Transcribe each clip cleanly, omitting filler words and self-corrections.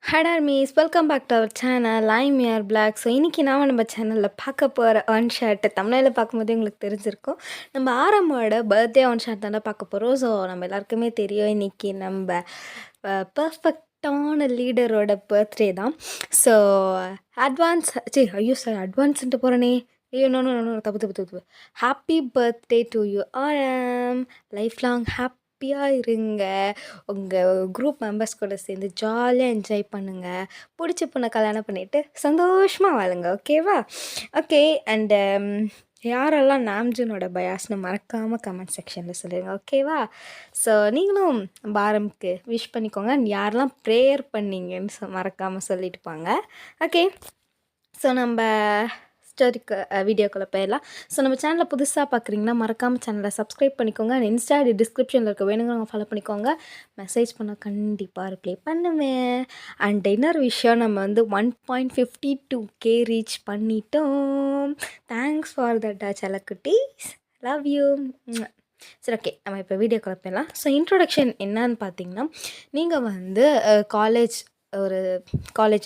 Hi armies, welcome back to our channel. I'm your black. So இன்றைக்கி நாம் நம்ம சேனலில் பார்க்க போகிற ஆன் ஷர்ட்டு தமிழில் பார்க்கும்போதே உங்களுக்கு தெரிஞ்சிருக்கும். நம்ம ஆரம்போட பர்த்டே ஆன் ஷர்ட் தானே பார்க்க போகிறோம். ஸோ நம்ம எல்லாருக்குமே தெரியும் இன்றைக்கி நம்ம பர்ஃபெக்டான லீடரோட பர்த்டே தான். ஸோ அட்வான்ஸ் அட்வான்ஸ்ன்ட்டு போகிறேனே. ஐயோ நோ நோ நோ தப்பு தப்பு தப்பு. ஹாப்பி பர்த்டே டு யூ ஆரம். லைஃப் லாங் ஹாப்பியாக இருங்க. உங்கள் குரூப் மெம்பர்ஸ் கூட சேர்ந்து ஜாலியாக என்ஜாய் பண்ணுங்கள். பிடிச்ச பொண்ணை கல்யாணம் பண்ணிவிட்டு சந்தோஷமாக வாழுங்க. ஓகேவா? ஓகே. அண்டு யாரெல்லாம் நாம்ஜுனோட பயாஸ்னு மறக்காமல் கமெண்ட் செக்ஷனில் சொல்லுங்கள். ஓகேவா? ஸோ நீங்களும் பாரம்க்கு விஷ் பண்ணிக்கோங்க. அண்ட் யாரெல்லாம் ப்ரேயர் பண்ணீங்கன்னு மறக்காமல் சொல்லிட்டு போங்க. ஓகே. ஸோ நம்ம ஸ்டோரிக்கு வீடியோக்குள்ளே போயிடலாம். ஸோ நம்ம சேனலில் புதுசாக பார்க்குறீங்கன்னா மறக்காமல் சேனலை சப்ஸ்கிரைப் பண்ணிக்கோங்க. அண்ட் இன்ஸ்டா டிஸ்கிரிப்ஷனில் இருக்க வேணுங்கிறவங்க ஃபாலோ பண்ணிக்கோங்க. மெசேஜ் பண்ணால் கண்டிப்பாக ரிப்ளை பண்ணுவேன். அண்ட் இன்னொரு விஷயம், நம்ம வந்து 1.52K ரீச் பண்ணிட்டோம். தேங்க்ஸ் ஃபார் தட் செல்லக்குட்டீஸ். Love you. சரி, ஓகே. நம்ம இப்போ வீடியோக்குள்ளே போயிடலாம். ஸோ இன்ட்ரொடக்ஷன் என்னன்னு பார்த்தீங்கன்னா, நீங்கள் வந்து காலேஜ்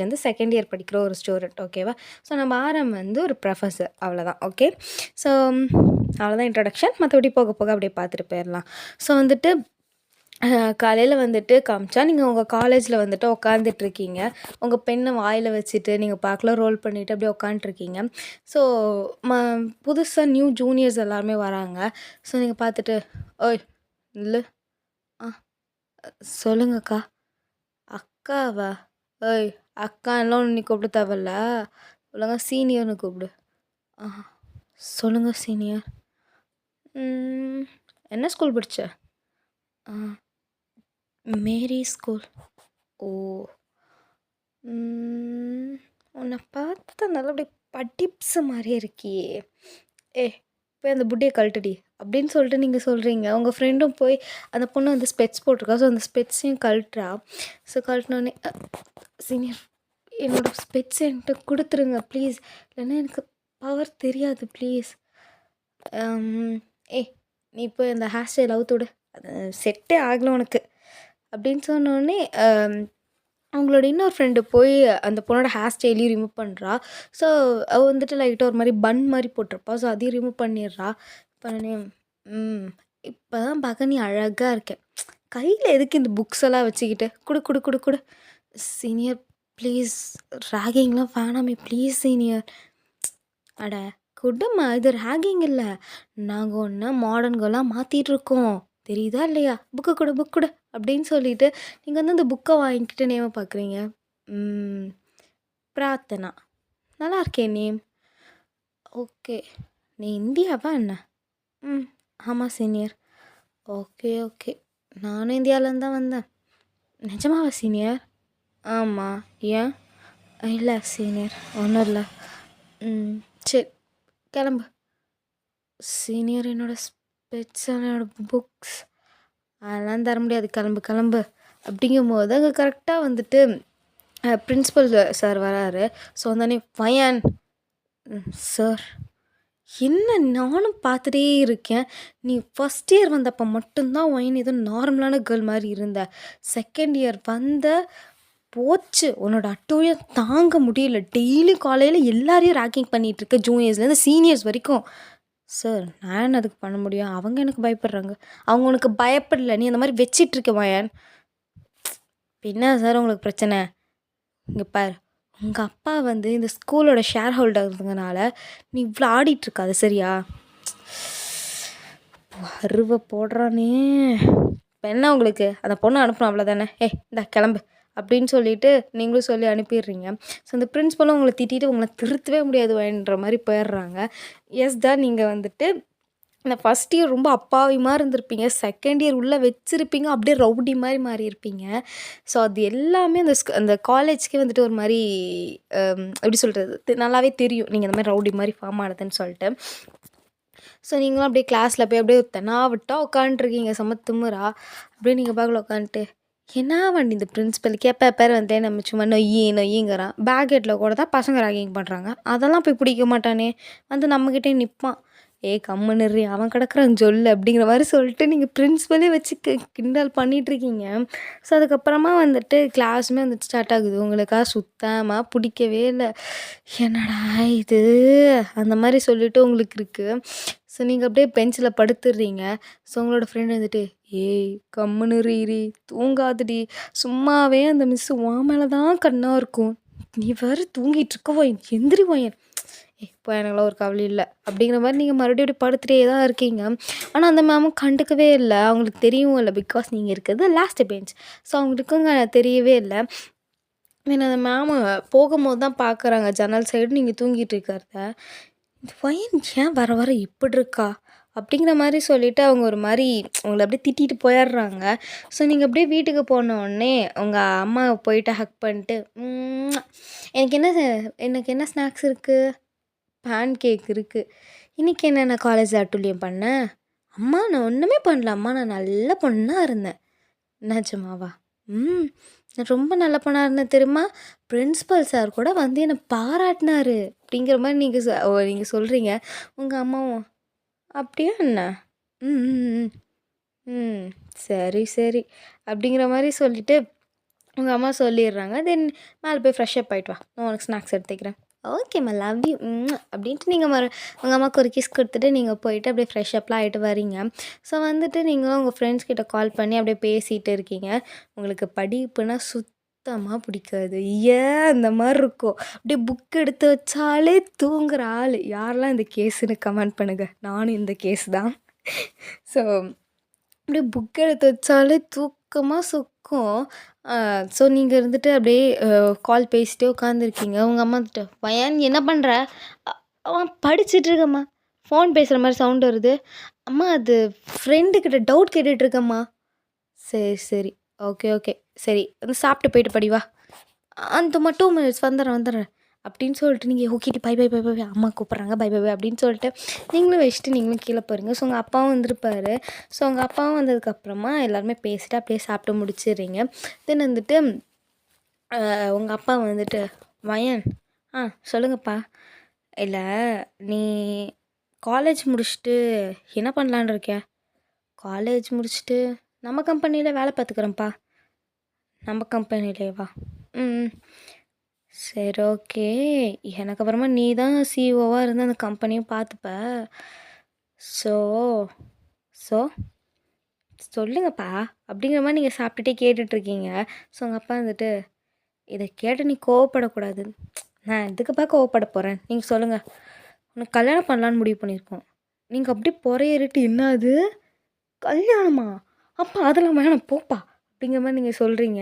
வந்து செகண்ட் இயர் படிக்கிற ஒரு ஸ்டூடெண்ட். ஓகேவா? ஸோ நம்ம ஆரம் வந்து ஒரு ப்ரொஃபஸர். அவ்வளோதான். ஓகே. ஸோ அவ்வளோதான் இன்ட்ரொடக்ஷன். மற்றபடி போக போக அப்படியே பார்த்துட்டு போயிடலாம். ஸோ வந்துட்டு காலையில் வந்துட்டு காமிச்சா நீங்கள் உங்கள் காலேஜில் வந்துட்டு உட்காந்துட்ருக்கீங்க. உங்கள் பெண்ணை வாயில் வச்சுட்டு நீங்கள் பார்க்கலாம் ரோல் பண்ணிவிட்டு அப்படியே உட்காண்ட்ருக்கீங்க. ஸோ புதுசாக நியூ ஜூனியர்ஸ் எல்லாருமே வராங்க. ஸோ நீங்கள் பார்த்துட்டு, ஓய் இல்லை, சொல்லுங்கக்கா. அக்காவா? ஏய், அக்கான்லாம் நீ கூப்பிட தேவையில்ல. ஒழுங்கா சீனியர்னு கூப்பிடு. சொல்லுங்கள் சீனியர். என்ன ஸ்கூல் படிச்ச? மேரி ஸ்கூல். ஓ, உன்னை பார்த்தா நல்லா அப்படி படிப்ஸு மாதிரியே இருக்கியே. போய் அந்த புட்டியை கழட்டுடி அப்படின்னு சொல்லிட்டு நீங்கள் சொல்கிறீங்க. உங்கள் ஃப்ரெண்டும் போய் அந்த பொண்ணு வந்து ஸ்பெட்ஸ் போட்டிருக்கா. ஸோ அந்த ஸ்பெட்ஸையும் கழட்டுறா. ஸோ கழட்டினோடனே, சீனியர் என்னோடய ஸ்பெட்ஸ் என்கிட்ட கொடுத்துருங்க ப்ளீஸ், இல்லைன்னா எனக்கு பவர் தெரியாது ப்ளீஸ். நீ இப்போ இந்த ஹேர் ஸ்டைல் அவுத்துவிடு, அது செட்டே ஆகலை உனக்கு அப்படின்னு சொன்னோடனே அவங்களோட இன்னொரு ஃப்ரெண்டு போய் அந்த பொண்ணோட ஹேர் ஸ்டைலையும் ரிமூவ் பண்ணுறா. ஸோ அவள் வந்துட்டு லைட்டாக ஒரு மாதிரி பன் மாதிரி போட்டிருப்பா. ஸோ அதையும் ரிமூவ் பண்ணிடுறா. பண்ணே, இப்போ தான் பார்க்க நீ அழகாக இருக்க. கையில் எதுக்கு இந்த புக்ஸ் எல்லாம் வச்சுக்கிட்டு? குடு குடு குடு குடு. சீனியர் ப்ளீஸ், ரேகிங்லாம் வேணாமே ப்ளீஸ் சீனியர். அட குடும்மா, இது ரேகிங் இல்லை. நாங்கள் ஒன்று மாடர்ன்கெல்லாம் மாற்றிட்டுருக்கோம், தெரியுதா இல்லையா? புக்கு கொடு புக் கொடு அப்படின்னு சொல்லிட்டு நீங்கள் வந்து அந்த புக்கை வாங்கிக்கிட்டு நேமை பார்க்குறீங்க. பிரார்த்தனா. நல்லா இருக்கே நேம். ஓகே. நீ இந்தியாவா என்ன? ஆமாம் சீனியர். Okay okay. நானும் இந்தியாவிலேருந்து தான் வந்தேன். நிஜமாவா சீனியர்? ஆமாம். ஏன்? இல்லை சீனியர், ஒன்றும் இல்லை. சரி கிளம்பு. சீனியர், என்னோடய ஸ்பெட்ஸ், என்னோடய புக்ஸ் அதெல்லாம் தர முடியாது, கிளம்பு கிளம்பு அப்படிங்கும்போது அங்கே கரெக்டாக வந்துட்டு பிரின்ஸிபல் சார் வராரு. ஸோ வந்தோடனே, ஃபயன் சார். என்ன, நானும் பார்த்துட்டே இருக்கேன். நீ ஃபஸ்ட் இயர் வந்தப்போ மட்டும்தான் ஒயின் ஏதோ நார்மலான கேர்ள் மாதிரி இருந்த. செகண்ட் இயர் வந்த போச்சு, உன்னோட அட்டூழியம் தாங்க முடியல. டெய்லி காலையில் எல்லாரையும் ரேக்கிங் பண்ணிகிட்ருக்க, ஜூனியர்ஸ்லேருந்து சீனியர்ஸ் வரைக்கும். சார், நான் என்ன அதுக்கு பண்ண முடியும்? அவங்க எனக்கு பயப்படுறாங்க. அவங்க உனக்கு பயப்படல, நீ அந்த மாதிரி வச்சிட்ருக்க வயன். என்ன சார் உங்களுக்கு பிரச்சனை? இங்கே பார், உங்கள் அப்பா வந்து இந்த ஸ்கூலோட ஷேர் ஹோல்டருங்கனால நீ இவ்வளோ ஆடிட்டுருக்காது சரியா? அருவை போடுறானே. இப்போ என்ன உங்களுக்கு? அந்த பொண்ணை அனுப்பணும் அவ்வளோதானே. இந்த கிளம்பு அப்படின்னு சொல்லிட்டு நீங்களும் சொல்லி அனுப்பிடுறீங்க. ஸோ அந்த பிரின்ஸ்பலும் உங்களை திட்டிட்டு உங்களை திருத்தவே முடியாதுன்ற மாதிரி போயிடுறாங்க. எஸ் தான், நீங்கள் வந்துட்டு இந்த ஃபஸ்ட் இயர் ரொம்ப அப்பாவி மாதிரி இருந்திருப்பீங்க. செகண்ட் இயர் உள்ளே வச்சுருப்பீங்க, அப்படியே ரவுடி மாதிரி மாறி இருப்பீங்க. ஸோ அது எல்லாமே அந்த காலேஜ்க்கே வந்துட்டு ஒரு மாதிரி எப்படி சொல்கிறது, நல்லாவே தெரியும் நீங்கள் இந்த மாதிரி ரவுடி மாதிரி ஃபார்ம் ஆனதுன்னு சொல்லிட்டு. ஸோ நீங்களும் அப்படியே கிளாஸில் போய் அப்படியே தெனாவிட்டா உட்காண்ட்ருக்கீங்க சமத்துமுறா. அப்படியே நீங்கள் பார்க்கல உட்காந்துட்டு, என்ன வண்டி இந்த பிரின்ஸிபலுக்கு எப்போ பேர் வந்தேன் நம்ம சும்மா நொய்யிங்கிறான். பேக் ஹெட்டில் கூட தான் பசங்க ரேகிங் பண்ணுறாங்க, அதெல்லாம் போய் பிடிக்க மாட்டானே, வந்து நம்மக்கிட்டே நிற்பான். ஏய் கம்முனு இருடி அவன் கிடக்குறான் சொல்லு அப்படிங்கிற மாதிரி சொல்லிட்டு நீங்கள் பிரின்ஸிபலே வச்சு கிண்டல் பண்ணிகிட்ருக்கீங்க. ஸோ அதுக்கப்புறமா வந்துட்டு கிளாஸுமே வந்துட்டு ஸ்டார்ட் ஆகுது. உங்களுக்கா சுத்தமாக பிடிக்கவே இல்லை. என்னடா இது அந்த மாதிரி சொல்லிட்டு உங்களுக்கு இருக்குது. ஸோ நீங்கள் அப்படியே பெஞ்சில் படுத்துடுறீங்க. ஸோ உங்களோட ஃப்ரெண்ட் வந்துட்டு ஏய் கம்முனு இருடி தூங்காதடி சும்மாவே அந்த மிஸ்ஸு உன் மேலே தான் கண்ணா இருக்கும். நீ வேறு தூங்கிட்டு இருக்கவோ எந்திரி வாயன் இப்போ எனக்குலாம் ஒரு கவலை இல்லை அப்படிங்கிற மாதிரி நீங்கள் மறுபடியும் இப்படி படுத்துகிட்டே தான் இருக்கீங்க. ஆனால் அந்த மேமும் கண்டுக்கவே இல்லை. அவங்களுக்கு தெரியவும் இல்லை. பிகாஸ் நீங்கள் இருக்கிறது லாஸ்ட் பெஞ்ச். ஸோ அவங்களுக்கும் தெரியவே இல்லை. மீன் அந்த மேமு போகும்போது தான் பார்க்குறாங்க ஜன்னல் சைடு நீங்கள் தூங்கிட்டு இருக்கிறத. இந்த பையன் ஏன் வர வர இப்படி இருக்கா அப்படிங்கிற மாதிரி சொல்லிவிட்டு அவங்க ஒரு மாதிரி உங்களை அப்படியே திட்டிட்டு போயிடுறாங்க. ஸோ நீங்கள் அப்படியே வீட்டுக்கு போன உடனே உங்கள் அம்மாவை போயிட்டு ஹக் பண்ணிட்டு எனக்கு என்ன ஸ்நாக்ஸ் இருக்குது, பேன் கேக் இருக்குது, இன்றைக்கி என்ன நான் காலேஜில் அட்டூழியம் பண்ணேன், அம்மா நான் ஒன்றுமே பண்ணல, அம்மா நான் நல்ல பொண்ணாக இருந்தேன். நிஜமாவா? நான் ரொம்ப நல்ல பொண்ணாக இருந்தேன் தெரியுமா, பிரின்ஸிபல் சார் கூட வந்து என்னை பாராட்டினாரு அப்படிங்கிற மாதிரி நீங்கள் சொல்கிறீங்க. உங்கள் அம்மாவும் அப்படியா என்ன? ம் ம் ம் சரி சரி அப்படிங்கிற மாதிரி சொல்லிவிட்டு உங்கள் அம்மா சொல்லிடுறாங்க. தென் மேலே போய் ஃப்ரெஷ்அப் ஆகிட்டு வா, நான் உனக்கு ஸ்நாக்ஸ் எடுத்துக்கிறேன். ஓகேம்மா லவ் யூ அப்படின்ட்டு நீங்கள் உங்கள் அம்மாவுக்கு ஒரு கிஸ் கொடுத்துட்டு நீங்கள் போயிட்டு அப்படியே ஃப்ரெஷ்அப்லாம் ஆகிட்டு வரீங்க. ஸோ வந்துட்டு நீங்களும் உங்கள் ஃப்ரெண்ட்ஸ் கிட்ட கால் பண்ணி அப்படியே பேசிகிட்டு இருக்கீங்க. உங்களுக்கு படிப்புனா சுத்தமாக பிடிக்காது. ஏன் அந்த மாதிரி இருக்கும். அப்படியே புக் எடுத்து வச்சாலே தூங்குற ஆள் யாரெல்லாம் இந்த கேஸுன்னு கமெண்ட் பண்ணுங்கள். நானும் இந்த கேஸ் தான். ஸோ அப்படியே புக் எடுத்து வச்சாலே தூக்கமாக சொக்கும். ஸோ நீங்கள் இருந்துட்டு அப்படியே கால் பேசிட்டே உட்காந்துருக்கீங்க. உங்கள் அம்மா வந்துட்டு பையன் என்ன பண்ணுற, அவன் படிச்சுட்டு இருக்கம்மா, ஃபோன் பேசுகிற மாதிரி சவுண்ட் வருது, அம்மா அது ஃப்ரெண்டுக்கிட்ட டவுட் கேட்டுட்ருக்கம்மா. சரி சரி ஓகே ஓகே சரி வந்து சாப்பிட்டு போயிட்டு படி வா, அந்த மட்டும் மினிட்ஸ் வந்துடுறேன் அப்படின்னு சொல்லிட்டு நீங்கள் ஓகேடி பை பை பை பை அம்மா கூப்பிட்றாங்க பை பை பை அப்படின்னு சொல்லிட்டு நீங்களும் வச்சுட்டு நீங்களும் கீழே போகிறீங்க. ஸோ உங்கள் அப்பாவும் வந்திருப்பார். ஸோ உங்கள் அப்பாவும் வந்ததுக்கப்புறமா எல்லாருமே பேசிட்டு அப்படியே சாப்பிட்டு முடிச்சிடுறீங்க. தென் வந்துட்டு உங்கள் அப்பா வந்துட்டு வயன் சொல்லுங்கப்பா. இல்லை நீ காலேஜ் முடிச்சுட்டு என்ன பண்ணலான்னு இருக்க? காலேஜ் முடிச்சுட்டு நம்ம கம்பெனியில் வேலை பார்த்துக்குறேன்ப்பா. நம்ம கம்பெனிலேவா? ம் சரி ஓகே. எனக்கு அப்புறமா நீ தான் சிஇஓவாக இருந்து அந்த கம்பெனியும் பார்த்துப்ப. ஸோ ஸோ சொல்லுங்கப்பா அப்படிங்கிற மாதிரி நீங்கள் சாப்பிட்டுட்டே கேட்டுட்ருக்கீங்க. ஸோ உங்கள் அப்பா வந்துட்டு இதை கேட்டு நீ கோவப்படக்கூடாது. நான் எதுக்குப்பா கோவப்பட போகிறேன், நீங்கள் சொல்லுங்கள். உனக்கு கல்யாணம் பண்ணலான்னு முடிவு பண்ணியிருக்கோம். நீங்கள் அப்படி பொறையேறிட்டு என்ன அது கல்யாணமா, அப்பா அதெல்லாம் வேணாம் போப்பா அப்படிங்கிற மாதிரி நீங்கள் சொல்கிறீங்க.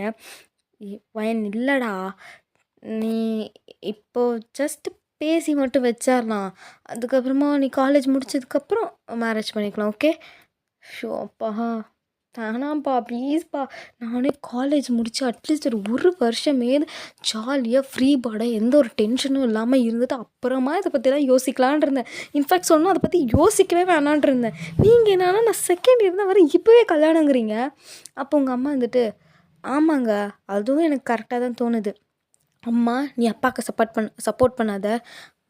வயன் இல்லைடா, நீ இப்போ ஜஸ்ட் பேசி மட்டும் வச்சிடலாம். அதுக்கப்புறமா நீ காலேஜ் முடிச்சதுக்கப்புறம் மேரேஜ் பண்ணிக்கலாம். ஓகே? ஷோ அப்பா வேணாம்ப்பா ப்ளீஸ்ப்பா. நானே காலேஜ் முடித்து அட்லீஸ்ட் ஒரு வருஷமே ஜாலியாக ஃப்ரீ பாடாக எந்த ஒரு டென்ஷனும் இல்லாமல் இருந்துட்டு அப்புறமா இதை பற்றிலாம் யோசிக்கலான் இருந்தேன். இன்ஃபேக்ட் சொன்னால் அதை பற்றி யோசிக்கவே வேணான் இருந்தேன். நீங்கள் என்னன்னா நான் செகண்ட் இயர் தான் வர இப்போவே கல்யாணங்கிறீங்க. அப்போ உங்கள் அம்மா வந்துட்டு ஆமாங்க அதுவும் எனக்கு கரெக்டாக தான் தோணுது. அம்மா நீ அப்பாவுக்கு சப்போர்ட் பண்ணாத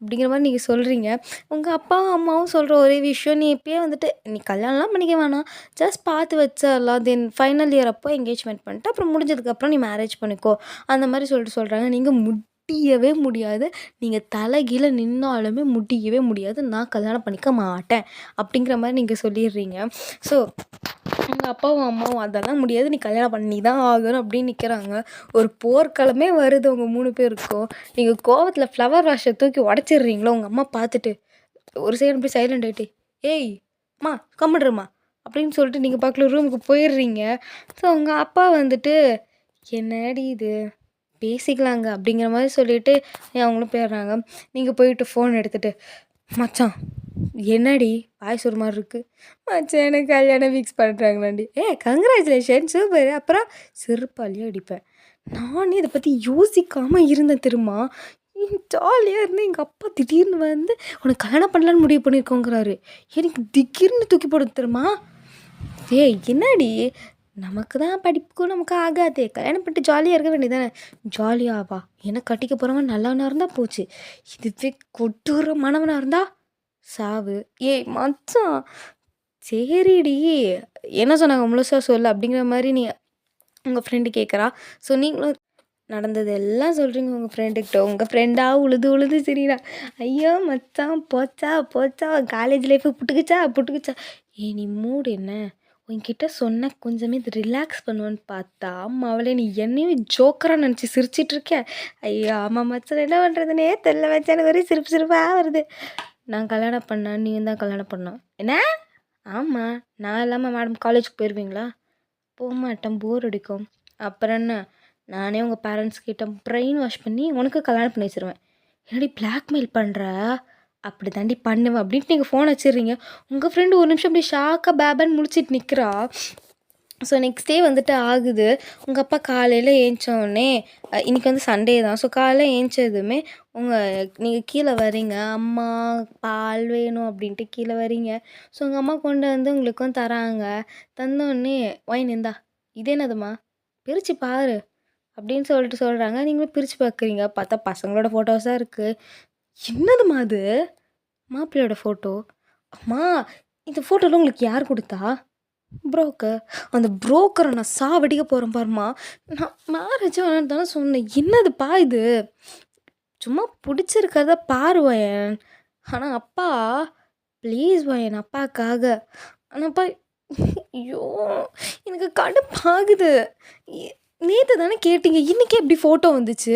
அப்படிங்கிற மாதிரி நீங்கள் சொல்கிறீங்க. உங்கள் அப்பாவும் அம்மாவும் சொல்கிற ஒரே விஷயம், நீ இப்போயே வந்துட்டு நீ கல்யாணம்லாம் பண்ணிக்க வேணாம், ஜஸ்ட் பார்த்து வச்சிடலாம். தென் ஃபைனல் இயர் அப்போ என்கேஜ்மெண்ட் பண்ணிட்டு அப்புறம் முடிஞ்சதுக்கப்புறம் நீ மேரேஜ் பண்ணிக்கோ அந்த மாதிரி சொல்கிறாங்க. நீங்கள் முடியவே முடியாது. நீங்கள் தலைகீழ நின்னாலுமே முடியவே முடியாது. நான் கல்யாணம் பண்ணிக்க மாட்டேன் அப்படிங்கிற மாதிரி நீங்கள் சொல்லிடுறீங்க. ஸோ உங்கள் அப்பாவும் அம்மாவும் அதெல்லாம் முடியாது, நீ கல்யாணம் பண்ணி தான் ஆகணும் அப்படின்னு நிற்கிறாங்க. ஒரு போர்க்களமே வருது உங்கள் 3 பேருக்கும். நீங்கள் கோவத்தில் ஃப்ளவர் வாஷை தூக்கி உடச்சிடுறீங்களோ. உங்கள் அம்மா பார்த்துட்டு ஒரு செகண்ட் போய் சைலண்ட் ஆகிட்டு ஏய் அம்மா கம்மிடுறம்மா அப்படின்னு சொல்லிட்டு நீங்கள் பார்க்கல ரூமுக்கு போயிடுறீங்க. ஸோ உங்கள் அப்பா வந்துட்டு என்னடி இது பேசிக்கலாங்க அப்படிங்கிற மாதிரி சொல்லிவிட்டு அவங்களும் போயிடுறாங்க. நீங்கள் போயிட்டு ஃபோன் எடுத்துகிட்டு மச்சான் என்னடி வாய்ஸ் ஒரு மாதிரி இருக்குது, மச்சான் எனக்கு கல்யாணம் ஃபிக்ஸ் பண்ணுறாங்களாண்டி, கங்க்ராச்சுலேஷன் சூப்பர். அப்புறம் செருப்பாலேயே அடிப்பேன். நானே இதை பற்றி யோசிக்காமல் இருந்தேன் தெரியுமா. ஜாலியாக இருந்து எங்கள் அப்பா திடீர்னு வந்து உனக்கு கல்யாணம் பண்ணலான்னு முடிவு பண்ணியிருக்கோங்கிறாரு. எனக்கு திடீர்னு தூக்கி போடுது தெரியுமா. என்னடி நமக்கு தான் படிப்புக்கும் நமக்கு ஆகாதே, கல்யாணம் பண்ணிட்டு ஜாலியாக இருக்க வேண்டியதானே. ஜாலியாவா, எனக்கு கட்டிக்க போகிறவன் நல்லவனாக இருந்தால் போச்சு, இதுவே கொடூரமானவனாக இருந்தால் சாவு. ஏய் மச்சான்! சரிடி. என்ன சொன்னாங்க முழுசா சொல்லு அப்படிங்கிற மாரி உங்க ஃப்ரெண்டு கேட்குறா. ஸோ நீங்களும் நடந்தது எல்லாம் சொல்கிறீங்க உங்கள் ஃப்ரெண்டுக்கிட்ட. உங்கள் ஃப்ரெண்டா உழுது உழுது சிரிக்கிறா. ஐயோ மச்சான் போச்சா போச்சா காலேஜ் லைஃபு புட்டுக்குச்சா புட்டுக்குச்சா. ஏய் நீ மூடு என்ன? உன்கிட்ட சொன்ன கொஞ்சமே இது ரிலாக்ஸ் பண்ணுவேன்னு பார்த்தா அவளே நீ என்னையும் ஜோக்கராக நினச்சி சிரிச்சிட்டு இருக்க. ஐயோ ஆமாம் மச்சான் என்ன பண்ணுறதுனே தெரில மச்சான் எனக்கு ஒரே சிரிப்பு சிரிப்பாக வருது. நான் கல்யாணம் பண்ணேன் நீ தான் கல்யாணம் பண்ணோம் என்ன? ஆமாம் நான் இல்லாமல் மேடம் காலேஜுக்கு போயிடுவீங்களா? போகமாட்டேன் போர் அடிக்கும். அப்புறம் என்ன நானே உங்கள் பேரண்ட்ஸ் கிட்ட பிரெயின் வாஷ் பண்ணி உனக்கு கல்யாணம் பண்ணி வச்சிருவேன். என்னடி பிளாக்மெயில் பண்ணுற? அப்படி தாண்டி பண்ணுவேன் அப்படின்ட்டு நீங்கள் ஃபோன் வச்சிடுறீங்க. உங்கள் ஃப்ரெண்டு ஒரு நிமிஷம் அப்படி ஷாக்காக பேபன்னு முழிச்சிட்டு நிற்கிறா. ஸோ நெக்ஸ்ட் டே வந்துட்டு ஆகுது. உங்கள் அப்பா காலையில் ஏஞ்சோடனே இன்றைக்கி வந்து சண்டே தான். ஸோ காலையில் ஏஞ்சதுமே நீங்கள் கீழே வரீங்க. அம்மா பால் வேணும் அப்படின்ட்டு கீழே வரீங்க. ஸோ உங்கள் அம்மா கொண்டு வந்து உங்களுக்கும் தராங்க. தந்தோடனே ஒயின் இந்தா இது என்னதும்மா பிரித்து பாரு அப்படின்னு சொல்லிட்டு சொல்கிறாங்க. நீங்களும் பிரித்து பார்க்குறீங்க. பார்த்தா பசங்களோட ஃபோட்டோஸாக இருக்குது. என்னதும்மா அது? மாப்பிள்ளையோட ஃபோட்டோ. அம்மா இந்த ஃபோட்டோலாம் உங்களுக்கு யார் கொடுத்தா? புரோக்கர். அந்த புரோக்கரை நான் சாவடிக்க போகிறேன் பாருமா. நான் மேரேஜ் வேணான்னு தானே சொன்னேன். என்னதுப்பா இது? சும்மா பிடிச்சிருக்கிறத பாரு வயன். ஆனால் அப்பா ப்ளீஸ் வயன் அப்பாக்காக. ஆனால் அப்பா ஐயோ எனக்கு கடுப்பாகுது. நேற்று தானே கேட்டீங்க இன்றைக்கே எப்படி ஃபோட்டோ வந்துச்சு?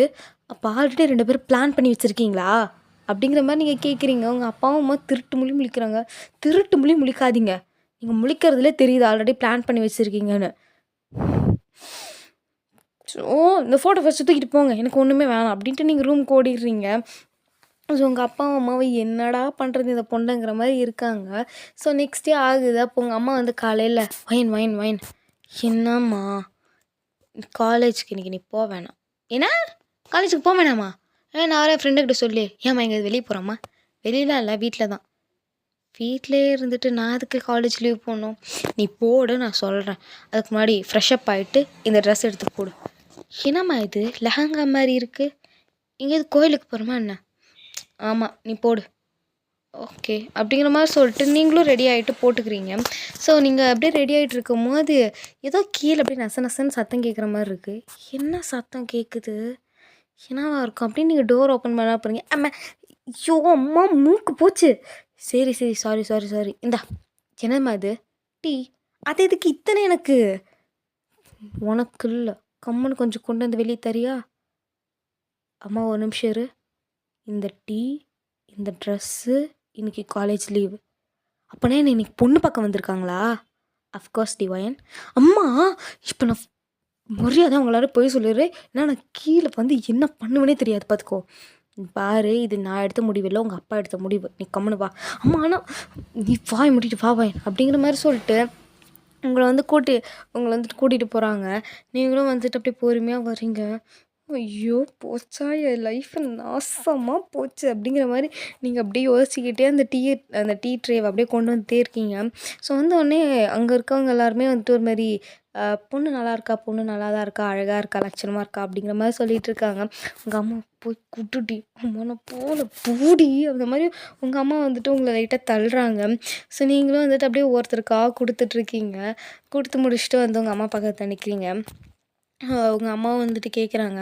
அப்போ ஆல்ரெடி 2 பேரும் பிளான் பண்ணி வச்சுருக்கீங்களா அப்படிங்கிற மாதிரி நீங்கள் கேட்குறீங்க. உங்கள் அப்பாவும் அம்மா திருட்டு மொழி முழிக்கிறாங்க. திருட்டு மொழி முழிக்காதீங்க. நீங்கள் முழிக்கிறதுலே தெரியுது ஆல்ரெடி பிளான் பண்ணி வச்சுருக்கீங்கன்னு. ஸோ இந்த ஃபோட்டோ ஃபஸ்ட்டு தூக்கிட்டு போங்க எனக்கு ஒன்றுமே வேணாம் அப்படின்ட்டு நீங்கள் ரூமுக்கு ஓடிடுறீங்க. ஸோ உங்கள் அப்பாவும் அம்மாவும் என்னடா பண்ணுறது இந்த பொண்ணுங்கிற மாதிரி இருக்காங்க. ஸோ நெக்ஸ்ட் டே ஆகுது. அப்போ உங்கள் அம்மா வந்து காலையில் வைன் வைன் வைன் என்னம்மா காலேஜுக்கு இன்றைக்கி நீ போக வேணாம். ஏன்னா காலேஜுக்கு போக வேணாமா? நான் என் ஃப்ரெண்டுக்கிட்ட சொல்லி ஏம்மா எங்கே வெளியே போகிறோம்மா? வெளியெலாம் இல்லை வீட்டில் தான். வீட்டிலே இருந்துட்டு நான் அதுக்கு காலேஜ் லீவ் போடணும்? நீ போடு நான் சொல்கிறேன். அதுக்கு முன்னாடி ஃப்ரெஷ்அப் ஆகிட்டு இந்த ட்ரெஸ் எடுத்து போடு. என்னம்மா இது லெஹங்கா மாதிரி இருக்குது? எங்கேயாவது கோயிலுக்கு போகிறோமா என்ன? ஆமாம் நீ போடு. ஓகே அப்படிங்கிற மாதிரி சொல்லிட்டு நீங்களும் ரெடி ஆகிட்டு போட்டுக்கிறீங்க. ஸோ நீங்கள் அப்படியே ரெடி ஆகிட்டு இருக்கும் போது ஏதோ கீழே அப்படியே நசன்னு சத்தம் கேட்குற மாதிரி இருக்குது. என்ன சத்தம் கேட்குது? என்னவா இருக்கும் அப்படின்னு நீங்கள் டோர் ஓப்பன் பண்ண போகிறீங்க. அம்மா ஐயோ அம்மா மூக்கு போச்சு. சரி சாரி இந்தா என்னம்மா இது? டீ. அது எதுக்கு இத்தனை எனக்கு? உனக்கு இல்லை கம்முன்னு கொஞ்சம் கொண்டு வந்து வெளியே தரியா? அம்மா ஒரு நிமிஷம் இரு. இந்த டீ இந்த ட்ரெஸ்ஸு இன்றைக்கி காலேஜ் லீவு. அப்போனா என்ன இன்னைக்கு பொண்ணு பக்கம் வந்திருக்காங்களா? Of course divine. அம்மா இப்போ நான் மரியாதை உங்களார போய் சொல்லிடுறேன். ஏன்னா நான் கீழே வந்து என்ன பண்ணுவேனே தெரியாது பார்த்துக்கோ. பாரு இது நான் எடுத்த முடிவு இல்லை உங்கள் அப்பா எடுத்த முடிவு. நீ கம்முன்னு வா. அம்மா ஆனால் நீ வாய் முடிட்டு வா வாயன் அப்படிங்கிற மாதிரி சொல்லிட்டு உங்களை வந்துட்டு கூட்டிகிட்டு போகிறாங்க. நீங்களும் வந்துட்டு அப்படியே பொறுமையாக வரீங்க. ஐயோ போச்சா என் லைஃபு நாசமாக போச்சு அப்படிங்கிற மாதிரி நீங்கள் அப்படியே யோசிச்சுக்கிட்டே அந்த டீ ட்ரேவை அப்படியே கொண்டு வந்துட்டே இருக்கீங்க. ஸோ வந்தோடனே அங்கே இருக்கவங்க எல்லாருமே வந்துட்டு ஒரு மாதிரி பொண்ணு நல்லா இருக்கா, பொண்ணு நல்லா தான் இருக்கா, அழகாக இருக்கா, லட்சணமாக இருக்கா அப்படிங்கிற மாதிரி சொல்லிகிட்டு இருக்காங்க. உங்கள் அம்மா போய் குட்டுடி அம்மா போல பூடி அந்த மாதிரி உங்கள் அம்மா வந்துட்டு உங்களை லைட்டாக தள்ளுறாங்க. ஸோ நீங்களும் வந்துட்டு அப்படியே ஒருத்தருக்காக கொடுத்துட்ருக்கீங்க. கொடுத்து முடிச்சுட்டு வந்து உங்கள் அம்மா பக்கத்தில் நிற்கிறீங்க. உங்கள் அம்மா வந்துட்டு கேட்குறாங்க,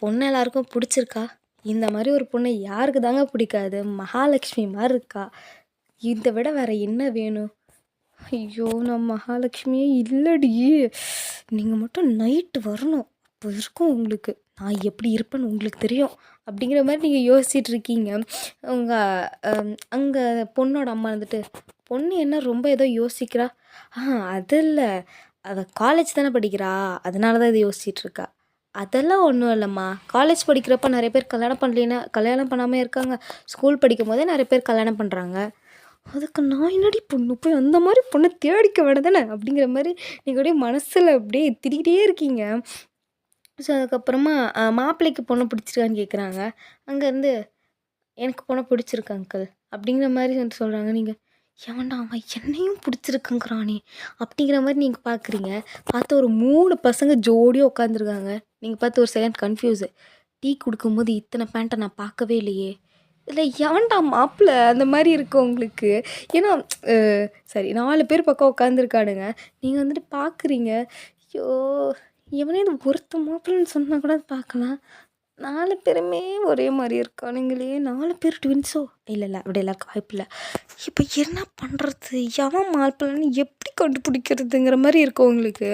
பொண்ணு எல்லாருக்கும் பிடிச்சிருக்கா? இந்த மாதிரி ஒரு பொண்ணு யாருக்கு தாங்க பிடிக்காது? மகாலட்சுமி மாதிரி இருக்கா. இதை விட வேறு என்ன வேணும்? ஐயோ நான் மகாலட்சுமியே இல்லடி. நீங்கள் மட்டும் நைட்டு வரணும். அப்போ இருக்கும் உங்களுக்கு நான் எப்படி இருப்பேன்னு உங்களுக்கு தெரியும் அப்படிங்கிற மாதிரி நீங்கள் யோசிச்சுட்டு இருக்கீங்க. அங்கே பொண்ணோட அம்மா வந்துட்டு பொண்ணு என்ன ரொம்ப ஏதோ யோசிக்கிறா? அது இல்லை அவள் காலேஜ் தானே படிக்கிறா அதனால தான் இதை யோசிச்சிட்ருக்கா. அதெல்லாம் ஒன்றும் இல்லைம்மா. காலேஜ் படிக்கிறப்ப நிறைய பேர் கல்யாணம் பண்ணாமல் இருக்காங்க. ஸ்கூல் படிக்கும் போதே நிறைய பேர் கல்யாணம் பண்ணுறாங்க. அதுக்கு நான் என்னடி பொண்ணு போய் அந்த மாதிரி பொண்ணை தேடிக்க வேணாதானே அப்படிங்கிற மாதிரி நீங்கள் அப்படியே மனசில் அப்படியே திரிக்கிட்டே இருக்கீங்க. ஸோ அதுக்கப்புறமா மாப்பிள்ளைக்கு பொண்ணு பிடிச்சிருக்கான்னு கேட்குறாங்க. அங்கேருந்து எனக்கு பொண்ணை பிடிச்சிருக்கு அங்கிள் அப்படிங்கிற மாதிரி வந்துட்டு சொல்கிறாங்க. நீங்கள் எவன்டா அவன் என்னையும் பிடிச்சிருக்குங்கிறானே அப்படிங்கிற மாதிரி நீங்கள் பார்க்குறீங்க. பார்த்து ஒரு 3 பசங்க ஜோடியாக உட்காந்துருக்காங்க. நீங்கள் பார்த்து ஒரு செகண்ட் கன்ஃபியூஸு. டீ கொடுக்கும்போது இத்தனை பேண்ட்டை நான் பார்க்கவே இல்லையே. இல்லை எவன்டா மாப்பிள்ளை அந்த மாதிரி இருக்கு உங்களுக்கு. ஏன்னா சரி 4 பேர் பக்கம் உட்காந்துருக்கானுங்க. நீங்கள் வந்துட்டு பார்க்குறீங்க. ஐயோ! எவனே ஒருத்த மாப்பிள்ளைன்னு சொன்னால் கூட பார்க்கலாம். 4 பேருமே ஒரே மாதிரி இருக்கானுங்களே. 4 பேர் ட்வின்ஸோ? இல்லை அப்படியெல்லாம் வாய்ப்பில்லை. இப்போ என்ன பண்ணுறது? எவன் மாப்பிள்ளைன்னு எப்படி கண்டுபிடிக்கிறதுங்கிற மாதிரி இருக்கும் உங்களுக்கு.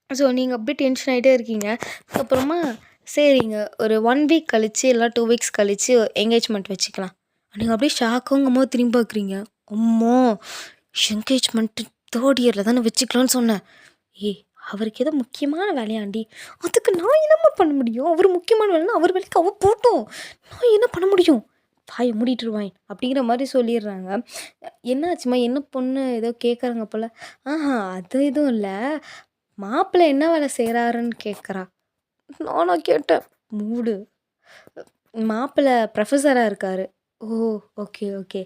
ஸோ நீங்கள் அப்படியே டென்ஷன் ஆகிட்டே இருக்கீங்க. அப்புறமா சரிங்க ஒரு 1 வீக் கழிச்சு இல்லை 2 வீக்ஸ் கழிச்சு என்கேஜ்மெண்ட் வச்சுக்கலாம். நீங்கள் அப்படியே ஷாக்காகும்போது திரும்பி பார்க்குறீங்க. அம்மா என்கேஜ்மெண்ட்டு 3rd இயரில் தானே வச்சுக்கலான்னு சொன்னேன். ஏய் அவருக்கு ஏதோ முக்கியமான வேலையாண்டி. அதுக்கு நான் என்னம்மா பண்ண முடியும்? அவர் முக்கியமான வேலைன்னா அவர் வேலைக்கு அவ போட்டோம். நான் என்ன பண்ண முடியும்? வாயை மூடிட்டுருவான் அப்படிங்கிற மாதிரி சொல்லிடுறாங்க. என்னாச்சும்மா என்ன பொண்ணு ஏதோ கேட்குறாங்க போல். அது எதுவும் இல்லை, மாப்பிள்ளை என்ன வேலை செய்கிறாருன்னு கேட்குறா. நானா கேட்டேன். மூடு. மாப்பிள்ளை ப்ரொஃபஸராக இருக்கார். ஓ ஓகே ஓகே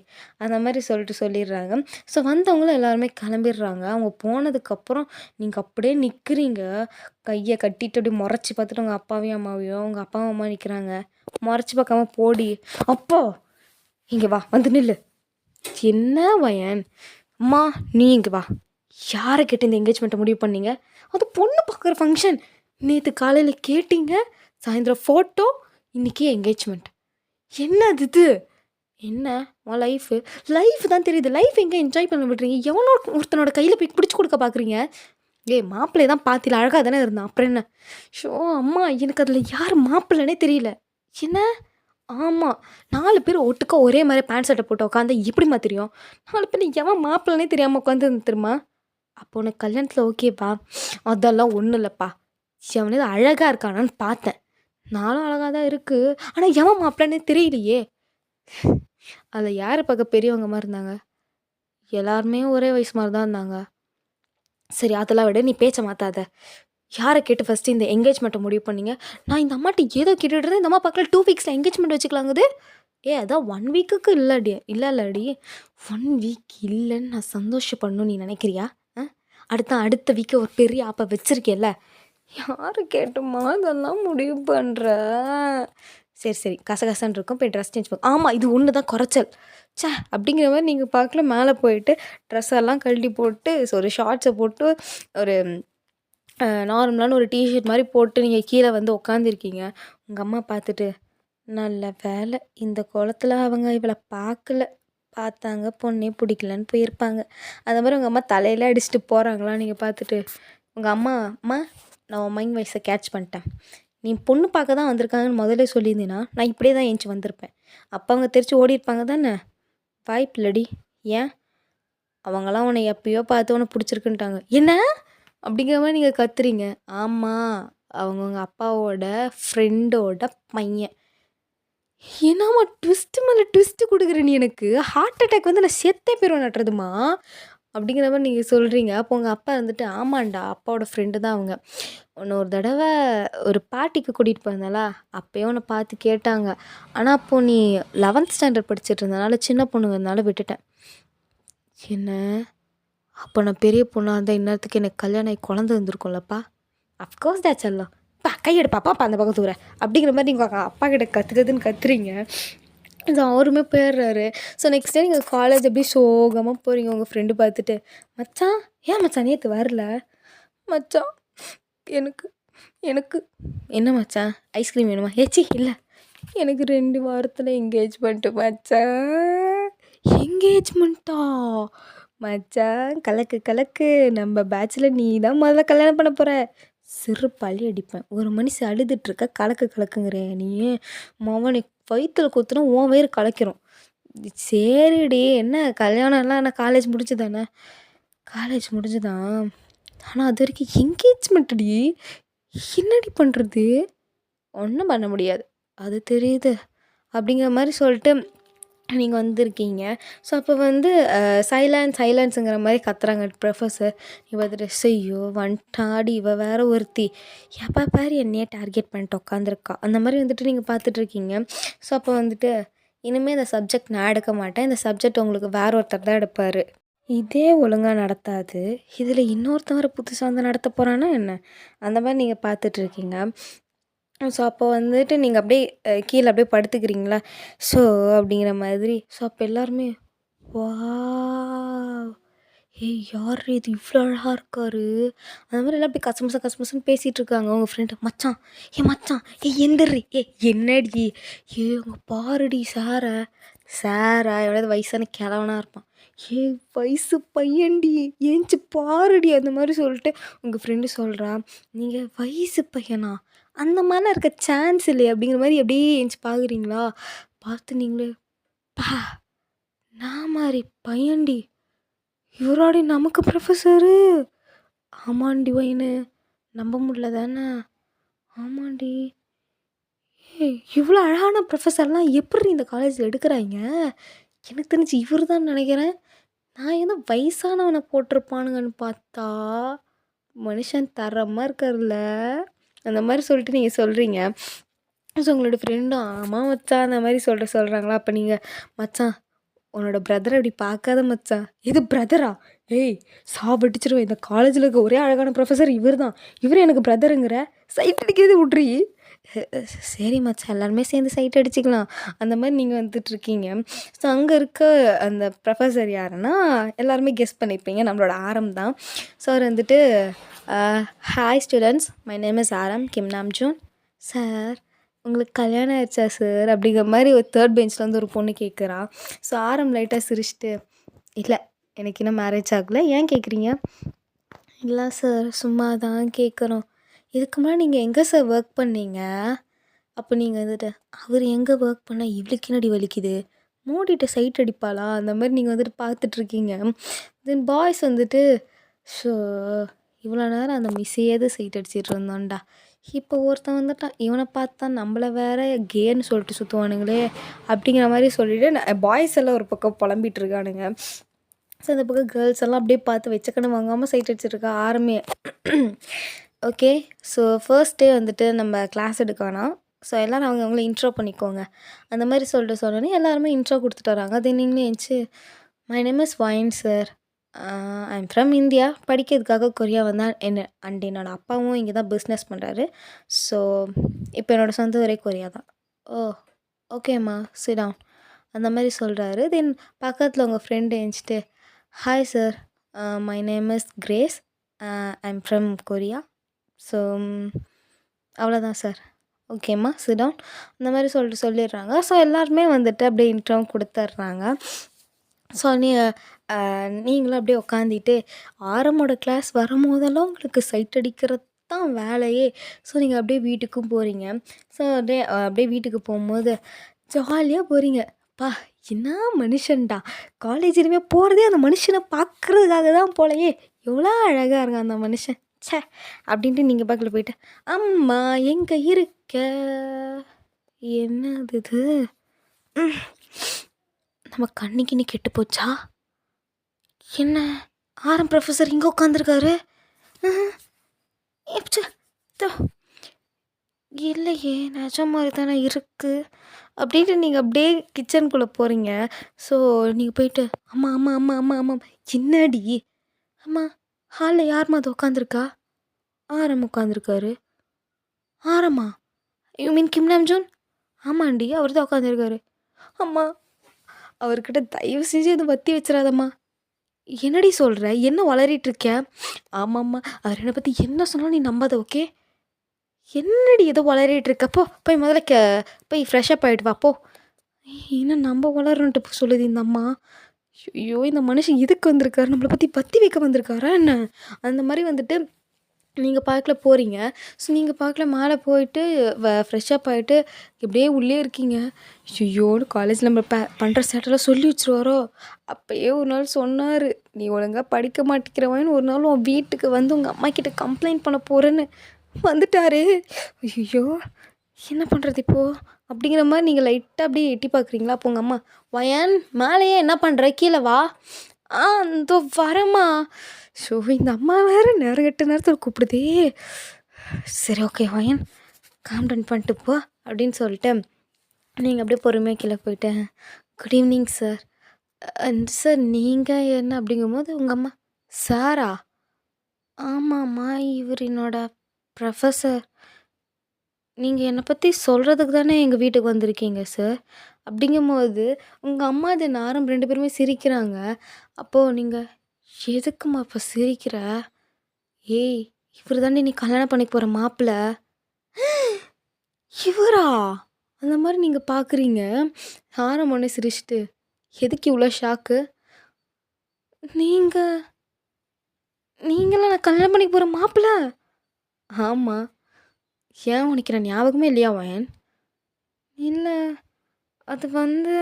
அந்த மாதிரி சொல்லிடுறாங்க. ஸோ வந்தவங்களும் எல்லாருமே கிளம்பிடுறாங்க. அவங்க போனதுக்கப்புறம் நீங்கள் அப்படியே நிற்கிறீங்க. கையை கட்டிட்டு அப்படியே முறைச்சி பார்த்துட்டு உங்கள் அப்பாவையும் அம்மாவையும் உங்கள் அப்பாவும் அம்மா நிற்கிறாங்க. முறைச்சி பார்க்காம போடி. அப்போ இங்கே வா வந்து நில்லு. என்ன வயன்? அம்மா நீ இங்கே வா. யாரை கேட்டு இந்த என்கேஜ்மெண்ட்டை முடிவு பண்ணீங்க? அது பொண்ணு பார்க்குற ஃபங்க்ஷன். நேற்று காலையில் கேட்டீங்க, சாயந்தரம் ஃபோட்டோ, இன்றைக்கி என்கேஜ்மெண்ட். என்ன அது இது? என்ன உன் லைஃப் தான் தெரியுது. லைஃப் எங்கே என்ஜாய் பண்ண விட்றீங்க? எவனோ ஒருத்தனோட கையில் போய் பிடிச்சி கொடுக்க பார்க்குறீங்க. மாப்பிள்ளையை தான் பார்த்தில அழகாக தானே இருந்தான், அப்புறம் என்ன? ஷோ அம்மா எனக்கு அதில் யார் மாப்பிள்ளைனே தெரியல. என்ன? ஆமாம் 4 பேர் ஒட்டுக்கா ஒரே மாதிரி பேண்ட் சட்டை போட்டு உட்காந்து எப்படிம்மா தெரியும்? 4 பேர் எவன் மாப்பிள்ளைனே தெரியாமல் உட்காந்து தெரியுமா? அப்போ உனக்கு கல்யாணத்தில் ஓகேப்பா, அதெல்லாம் ஒன்றும் இல்லைப்பா. எவனது அழகாக இருக்கானான்னு பார்த்தேன். நானும் அழகாக தான் இருக்குது, ஆனால் எவன் மாப்பிள்ளைனே தெரியலையே. அதில் யார் பார்க்க பெரியவங்க மாதிரி இருந்தாங்க? எல்லாருமே ஒரே வயசு மாதிரி தான் இருந்தாங்க. சரி அதெல்லாம் விட நீ பேச்ச மாற்றாத. யாரை கேட்டு ஃபஸ்ட்டு இந்த என்கேஜ்மெண்ட்டை முடிவு பண்ணீங்க? நான் இந்த அம்மாட்ட ஏதோ கேட்டுட்டு இருந்தேன். இந்த அம்மா பக்கத்தில் 2 வீக்ஸில் என்கேஜ்மெண்ட் வச்சுக்கலாங்குது. அதான் 1 வீக்குக்கு இல்லடி 1 வீக் இல்லைன்னு நான் சந்தோஷப்படணும்னு நீ நினைக்கிறியா? அடுத்த வீக்கு ஒரு பெரிய ஆப்பை வச்சுருக்கேல்ல. யாரை கேட்டுமா இதெல்லாம் முடிவு பண்ணுற? சரி கசகசன்னு இருக்கும், போய் ட்ரெஸ் சேஞ்ச் பண்ண. ஆமாம் இது ஒன்று தான் குறைச்சல். அப்படிங்கிற மாதிரி நீங்கள் பார்க்கல. மேலே போயிட்டு ட்ரெஸ்ஸெல்லாம் கழட்டி போட்டு ஒரு ஷார்ட்ஸை போட்டு ஒரு நார்மலான ஒரு டிஷர்ட் மாதிரி போட்டு நீங்கள் கீழே வந்து உட்காந்துருக்கீங்க. உங்கள் அம்மா பார்த்துட்டு, நல்ல வேலை இந்த குளத்துல அவங்க இவளை பார்த்தாங்க பொண்ணே பிடிக்கலன்னு போயிருப்பாங்க. அந்த மாதிரி உங்கள் அம்மா தலையில் அடிச்சுட்டு போகிறாங்களா நீங்கள் பார்த்துட்டு. உங்கள் அம்மா நான் உன் மைண்ட் வாய்ஸை கேட்ச் பண்ணிட்டேன். நீ பொண்ணு பார்க்க தான் வந்திருக்காங்கன்னு முதல்ல சொல்லியிருந்தீன்னா நான் இப்படியே தான் ஏஞ்சி வந்திருப்பேன். அப்போ அவங்க தெரிச்சு ஓடிருப்பாங்க தானே? வாய்ப்பில்லடி. ஏன்? அவங்களாம் உன்னை எப்பயோ பார்த்து உன்னை பிடிச்சிருக்குன்ட்டாங்க. என்ன அப்படிங்கிற மாதிரி நீங்கள் கத்துறீங்க. ஆமாம் அவங்க உங்கள் அப்பாவோட ஃப்ரெண்டோட பையன். என்னம்மா ட்விஸ்ட்டு மேலே ட்விஸ்ட்டு கொடுக்குற நீ? எனக்கு ஹார்ட் அட்டாக் வந்து நான் செத்தே போயிடுவேன் நட்டுறதுமா அப்படிங்கிற மாதிரி நீங்கள் சொல்கிறீங்க. அப்போ உங்கள் அப்பா வந்துட்டு, ஆமாண்டா அப்பாவோட ஃப்ரெண்டு தான் அவங்க. உன்னை ஒரு தடவை ஒரு பார்ட்டிக்கு கூட்டிகிட்டு போயிருந்தாளா, அப்போயே உன்னை பார்த்து கேட்டாங்க. ஆனால் அப்போது நீ 11th ஸ்டாண்டர்ட் படிச்சுட்டு இருந்தனால சின்ன பொண்ணுங்கிறதுனால விட்டுட்டேன். என்ன? அப்போ நான் பெரிய பொண்ணாக இருந்தால் இந்நேரத்துக்கு எனக்கு கல்யாணம் ஆகி குழந்தை வந்துருக்கும்லப்பா. அஃப்கோர்ஸ் தேட்ஸ் எல்லாம். கையெடுப்பாப்பா அப்போ அந்த பக்கம் தூர அப்படிங்கிற மாதிரி நீங்கள் அப்பா கிட்ட கற்றுக்குதுன்னு கத்துறீங்க. ஸோ அவருமே போயிடுறாரு. ஸோ நெக்ஸ்ட் டே நீங்கள் காலேஜ் எப்படி சோகமாக போகிறீங்க. உங்கள் ஃப்ரெண்டு பார்த்துட்டு, மச்சான் ஏன் மச்சான் நேற்று வரல? மச்சான் எனக்கு எனக்கு என்ன மச்சான் ஐஸ்கிரீம் வேணுமா? ஏச்சி இல்லை, எனக்கு 2 வாரத்தில் என்கேஜ்மெண்ட்டு மச்சான். என்கேஜ்மெண்ட்டா? மச்சான் கலக்கு நம்ம பேட்சில் நீ தான் முதல்ல கல்யாணம் பண்ண போகிற. சிறுப்பாளி அடிப்பேன். ஒரு மனுஷன் அழுதுட்ருக்க கலக்குங்கிறேன் நீ. மவனை வயிற்றுல குத்துனா உன் வயிறு கலக்கிறோம். சரிடி என்ன கல்யாணம்லாம் என்ன காலேஜ் முடிஞ்சு தானே? காலேஜ் முடிஞ்சுதான், ஆனால் அது வரைக்கும் என்கேஜ்மெண்ட்டுடி. என்னடி பண்ணுறது? ஒன்றும் பண்ண முடியாது, அது தெரியுது அப்படிங்கிற மாதிரி சொல்லிட்டு நீங்கள் வந்திருக்கீங்க. ஸோ அப்போ வந்து சைலன்ஸுங்கிற மாதிரி கத்துறாங்க ப்ரொஃபஸர். நீ பார்த்துட்டு, ஐயோ வந்துட்டாடி இவ வேற ஒருத்தி, எப்போ பாரு என்னையே டார்கெட் பண்ணிட்டு உட்காந்துருக்கா அந்த மாதிரி வந்துட்டு நீங்கள் பார்த்துட்ருக்கீங்க. ஸோ அப்போ வந்துட்டு, இனிமேல் இந்த சப்ஜெக்ட் நான் எடுக்க மாட்டேன், இந்த சப்ஜெக்ட் உங்களுக்கு வேற ஒருத்தர் தான் எடுப்பார். இதே ஒழுங்காக நடத்தாது, இதில் இன்னொருத்தவரை புதுசாக வந்து நடத்த போகிறான்னா என்ன? அந்த மாதிரி நீங்கள் பார்த்துட்ருக்கீங்க. ஸோ அப்போ வந்துட்டு நீங்கள் அப்படியே கீழே அப்படியே படுத்துக்கிறீங்களா? ஸோ அப்படிங்கிற மாதிரி. ஸோ அப்போ எல்லாருமே வாவ்! ஏய் யார்ரி இது இவ்ளோ அழகா இருக்காரு. அந்த மாதிரி எல்லாம் அப்படியே கசமுசன்னு பேசிகிட்டு இருக்காங்க. உங்கள் ஃப்ரெண்டு மச்சான், மச்சான், எந்திர்ரி, என்னடி, அங்கே பாருடி சார. சாரா எவ்வளோ வயசான கிழவனா இருப்பான். வயசு பையன்டி, ஏஞ்சி பாருடி அந்த மாதிரி சொல்லிட்டு உங்கள் ஃப்ரெண்டு சொல்கிறா. நீங்கள் வயசு பையனா? அந்த மாதிரிலாம் இருக்க சான்ஸ் இல்லையே அப்படிங்கிற மாதிரி அப்படியே ஏஞ்சி பார்க்குறீங்களா? பார்த்து நீங்களே பா நான் மாதிரி பையன்டி, இவராடி நமக்கு ப்ரொஃபஸரு. ஆமாண்டி வைனு, நம்ப முடியல தானே? ஆமாண்டி. இவ்வளோ அழகான ப்ரொஃபஸர்லாம் எப்படி இந்த காலேஜில் எடுக்கிறாங்க? எனக்கு தெரிஞ்சு இவர் தான் நினைக்கிறேன். நான் ஏதோ வயசானவனை போட்டிருப்பானுங்கன்னு பார்த்தா மனுஷன் தரமாக இருக்கார்ல. அந்த மாதிரி சொல்லிட்டு நீங்கள் சொல்கிறீங்க. ஸோ உங்களோட ஃப்ரெண்டும் ஆமாம் மச்சான் அந்த மாதிரி சொல்கிறாங்களா? அப்போ நீங்கள் மச்சான் உன்னோட பிரதரை அப்படி பார்க்காத மச்சான். எது பிரதரா? சாவடிச்சிருவேன். இந்த காலேஜில் இருக்க ஒரே அழகான ப்ரொஃபஸர் இவர் தான். இவர் எனக்கு பிரதருங்கிற சைட் அடிக்கிறது விட்றி. சரி மச்சான் எல்லாருமே சேர்ந்து சைட் அடிச்சுக்கலாம். அந்த மாதிரி நீங்கள் வந்துட்டுருக்கீங்க. ஸோ அங்கே இருக்க அந்த ப்ரொஃபஸர் யாருன்னா எல்லாருமே கெஸ் பண்ணியிருப்பீங்க, நம்மளோட ஆரம் தான். ஸோ அவர் வந்துட்டு hi students, my name is ஆரம் கிம் நாம்ஜூன். சார் உங்களுக்கு கல்யாணம் ஆயிடுச்சா சார் அப்படிங்கிற மாதிரி ஒரு தேர்ட் பெஞ்சில் வந்து ஒரு பொண்ணு கேட்குறா. ஸோ ஆரம் லைட்டாக சிரிச்சிட்டு இல்லை எனக்கு இன்னும் மேரேஜ் ஆகலை, ஏன் கேட்குறீங்க? இல்லை சார் சும்மா தான் கேட்குறோம். இதுக்கு முன்னாடி நீங்கள் எங்கே சார் ஒர்க் பண்ணீங்க? அப்போ நீங்கள் வந்துட்டு அவர் எங்கே ஒர்க் பண்ணால் இவளுக்கு என்னடி வலிக்குது, மூடிட்டு சைட் அடிப்பாளா? அந்த மாதிரி நீங்கள் வந்துட்டு பார்த்துட்ருக்கீங்க. தென் பாய்ஸ் வந்துட்டு ஸோ இவ்வளோ நேரம் அந்த மிஸ்ஸையாவது சைட் அடிச்சிட்டு இருந்தோம்டா, இப்போ ஒருத்தன் வந்துட்டான், இவனை பார்த்தா நம்மளை வேற கேன்னு சொல்லிட்டு சுற்றுவானுங்களே அப்படிங்கிற மாதிரி சொல்லிவிட்டு பாய்ஸ் எல்லாம் ஒரு பக்கம் புலம்பிகிட்டு இருக்கானுங்க. ஸோ அந்த பக்கம் கேர்ள்ஸ் எல்லாம் அப்படியே பார்த்து வச்சக்கண்ணு வாங்காமல் சைட் அடிச்சிட்ருக்கா ஆரம்பி. ஓகே, ஸோ ஃபர்ஸ்ட் டே வந்துட்டு நம்ம கிளாஸ் எடுக்க வேணாம். ஸோ எல்லோரும் அவங்கள இன்ட்ரோ பண்ணிக்கோங்க அந்த மாதிரி சொல்லிட்டு சொன்னோன்னே எல்லாருமே இன்ட்ரோ கொடுத்துட்டு வராங்க. அது நீங்களே ஏஞ்சி my name is Wine sir, I am from India, படிக்கிறதுக்காக கொரியா வந்தால் என்ன அண்ட் என்னோடய அப்பாவும் இங்கே தான் பிஸ்னஸ் பண்ணுறாரு. ஸோ இப்போ என்னோடய சொந்த ஊரே கொரியா தான். ஓ ஓகேம்மா சிட் டவுன் அந்த மாதிரி சொல்கிறாரு. தென் பக்கத்தில் உங்கள் ஃப்ரெண்டு ஏஞ்சிட்டு hi sir, my name is Grace, I am from Korea. So அவ்வளோதான் சார், ஓகேம்மா சிட் டவுன் அந்த மாதிரி சொல்லிடுறாங்க. ஸோ எல்லாருமே வந்துட்டு அப்படியே இன்ட்ரோ கொடுத்துட்றாங்க. ஸோ நீங்களும் அப்படியே உட்காந்துட்டு ஆரமோட கிளாஸ் வரும்போதெல்லாம் உங்களுக்கு சைட் அடிக்கிறது தான் வேலையே. ஸோ நீங்கள் அப்படியே வீட்டுக்கும் போகிறீங்க. ஸோ அப்படியே வீட்டுக்கு போகும்போது ஜாலியாக போகிறீங்க. பா என்ன மனுஷன்டா, காலேஜ் இனிமேல் போகிறதே அந்த மனுஷனை பார்க்குறதுக்காக தான் போலையே, எவ்வளோ அழகாக இருக்கான் அந்த மனுஷன் ச்சே அப்படின்ட்டு நீங்கள் பக்கத்தில் போயிட்டு அம்மா எங்கே இருக்க, என்னது இது, நம்ம கண்ணிக்கின்னு கெட்டு போச்சா என்ன, ஆரம் ப்ரொஃபஸர் இங்கே உட்காந்துருக்காரு, இல்லையே நிஜம் மாதிரி தானே இருக்குது அப்படின்ட்டு நீங்கள் அப்படியே கிச்சனுக்குள்ளே போகிறீங்க. ஸோ நீங்கள் போயிட்டு அம்மா அம்மா அம்மா அம்மா அம்மா என்னடி, அம்மா ஹாலில் யாரும்மா அது உட்காந்துருக்கா? ஆரம் உட்காந்துருக்காரு. ஆரம்மா யூ மீன் கிம் நாம்ஜூன்? ஆமாண்டி அவர் தான் உட்காந்துருக்காரு. அம்மா அவர்கிட்ட தயவு செஞ்சு எதுவும் வத்தி வச்சிடாதம்மா. என்னடி சொல்கிற, என்ன வளரிட்டு இருக்க? ஆமாம்மா அவர் என்னை பற்றி என்ன சொன்னாலும் நீ நம்பாத, ஓகே? என்னடி ஏதோ வளரிட்டு இருக்கப்போ போய் முதல்ல போய் ஃப்ரெஷ்அப் ஆகிட்டு வாப்போ. என்ன நம்ம வளரன்ட்டு சொல்லுது இந்த அம்மா. ஐயோ இந்த மனுஷன் இதுக்கு வந்திருக்காரு, நம்மளை பற்றி பற்றி வைக்க வந்திருக்காரா என்ன? அந்த மாதிரி வந்துட்டு நீங்கள் பார்க்கல போகிறீங்க. ஸோ நீங்கள் பார்க்கல மேலே போயிட்டு ஃப்ரெஷ்அப் ஆகிட்டு இப்படியே உள்ளே இருக்கீங்க. ஐயோன்னு காலேஜில் நம்ம பண்ணுற சேட்டெல்லாம் சொல்லி வச்சுருவாரோ. அப்போயே ஒரு நாள் சொன்னார், நீ ஒழுங்காக படிக்க மாட்டேங்கிறவன்னு ஒரு நாள் உன் வீட்டுக்கு வந்து உங்கள் அம்மா கிட்ட கம்ப்ளைண்ட் பண்ண போகிறேன்னு வந்துட்டாரு. ஐயோ என்ன பண்ணுறது இப்போது அப்படிங்கிற மாதிரி நீங்கள் லைட்டாக அப்படியே எட்டி பார்க்குறீங்களா? அப்போ உங்கள் அம்மா வயன் மேலேயே என்ன பண்ணுற, கீழே வா. இதோ வரம்மா. ஸோ இந்த அம்மா வேறு நேரங்கெட்ட நேரத்தில் கூப்பிடுதே. சரி ஓகே வயன் காம் டவுன் பண்ணிட்டு போ அப்படின்னு சொல்லிட்டு நீங்கள் அப்படியே பொறுமையாக கீழே போயிட்டு குட் ஈவினிங் சார். சார் நீங்கள் என்ன அப்படிங்கும்போது உங்கள் அம்மா சாரா? ஆமாம்மா இவர் என்னோட ப்ரொஃபஸர். நீங்க என்ன பத்தி சொல்றதுக்கு தானே எங்க வீட்டுக்கு வந்திருக்கீங்க சார். அப்படிங்கும்போது, உங்க அம்மா, நாரும் 2 பேருமே சிரிக்கிறாங்க. அப்போ நீங்க, "எதுக்கும்மா இப்ப சிரிக்கிற? ஏய்! இவரு தாண்டி நீ கல்யாணம் பண்ணிக்க போற மாப்பிள." இவரா? அந்த மாரி நீங்க பார்க்குறீங்க. ஆரம் உடனே சிரிச்சுட்டு, "எதுக்கு இவ்ளோ ஷாக்கு? நீங்க நீங்களா நான் கல்யாணம் பண்ணிக்க போற மாப்பிள?" "ஆமா." "ஏன் உனக்கு என்ன ஞாபகமே இல்லையா வயன்?" "இல்ல, அது வந்து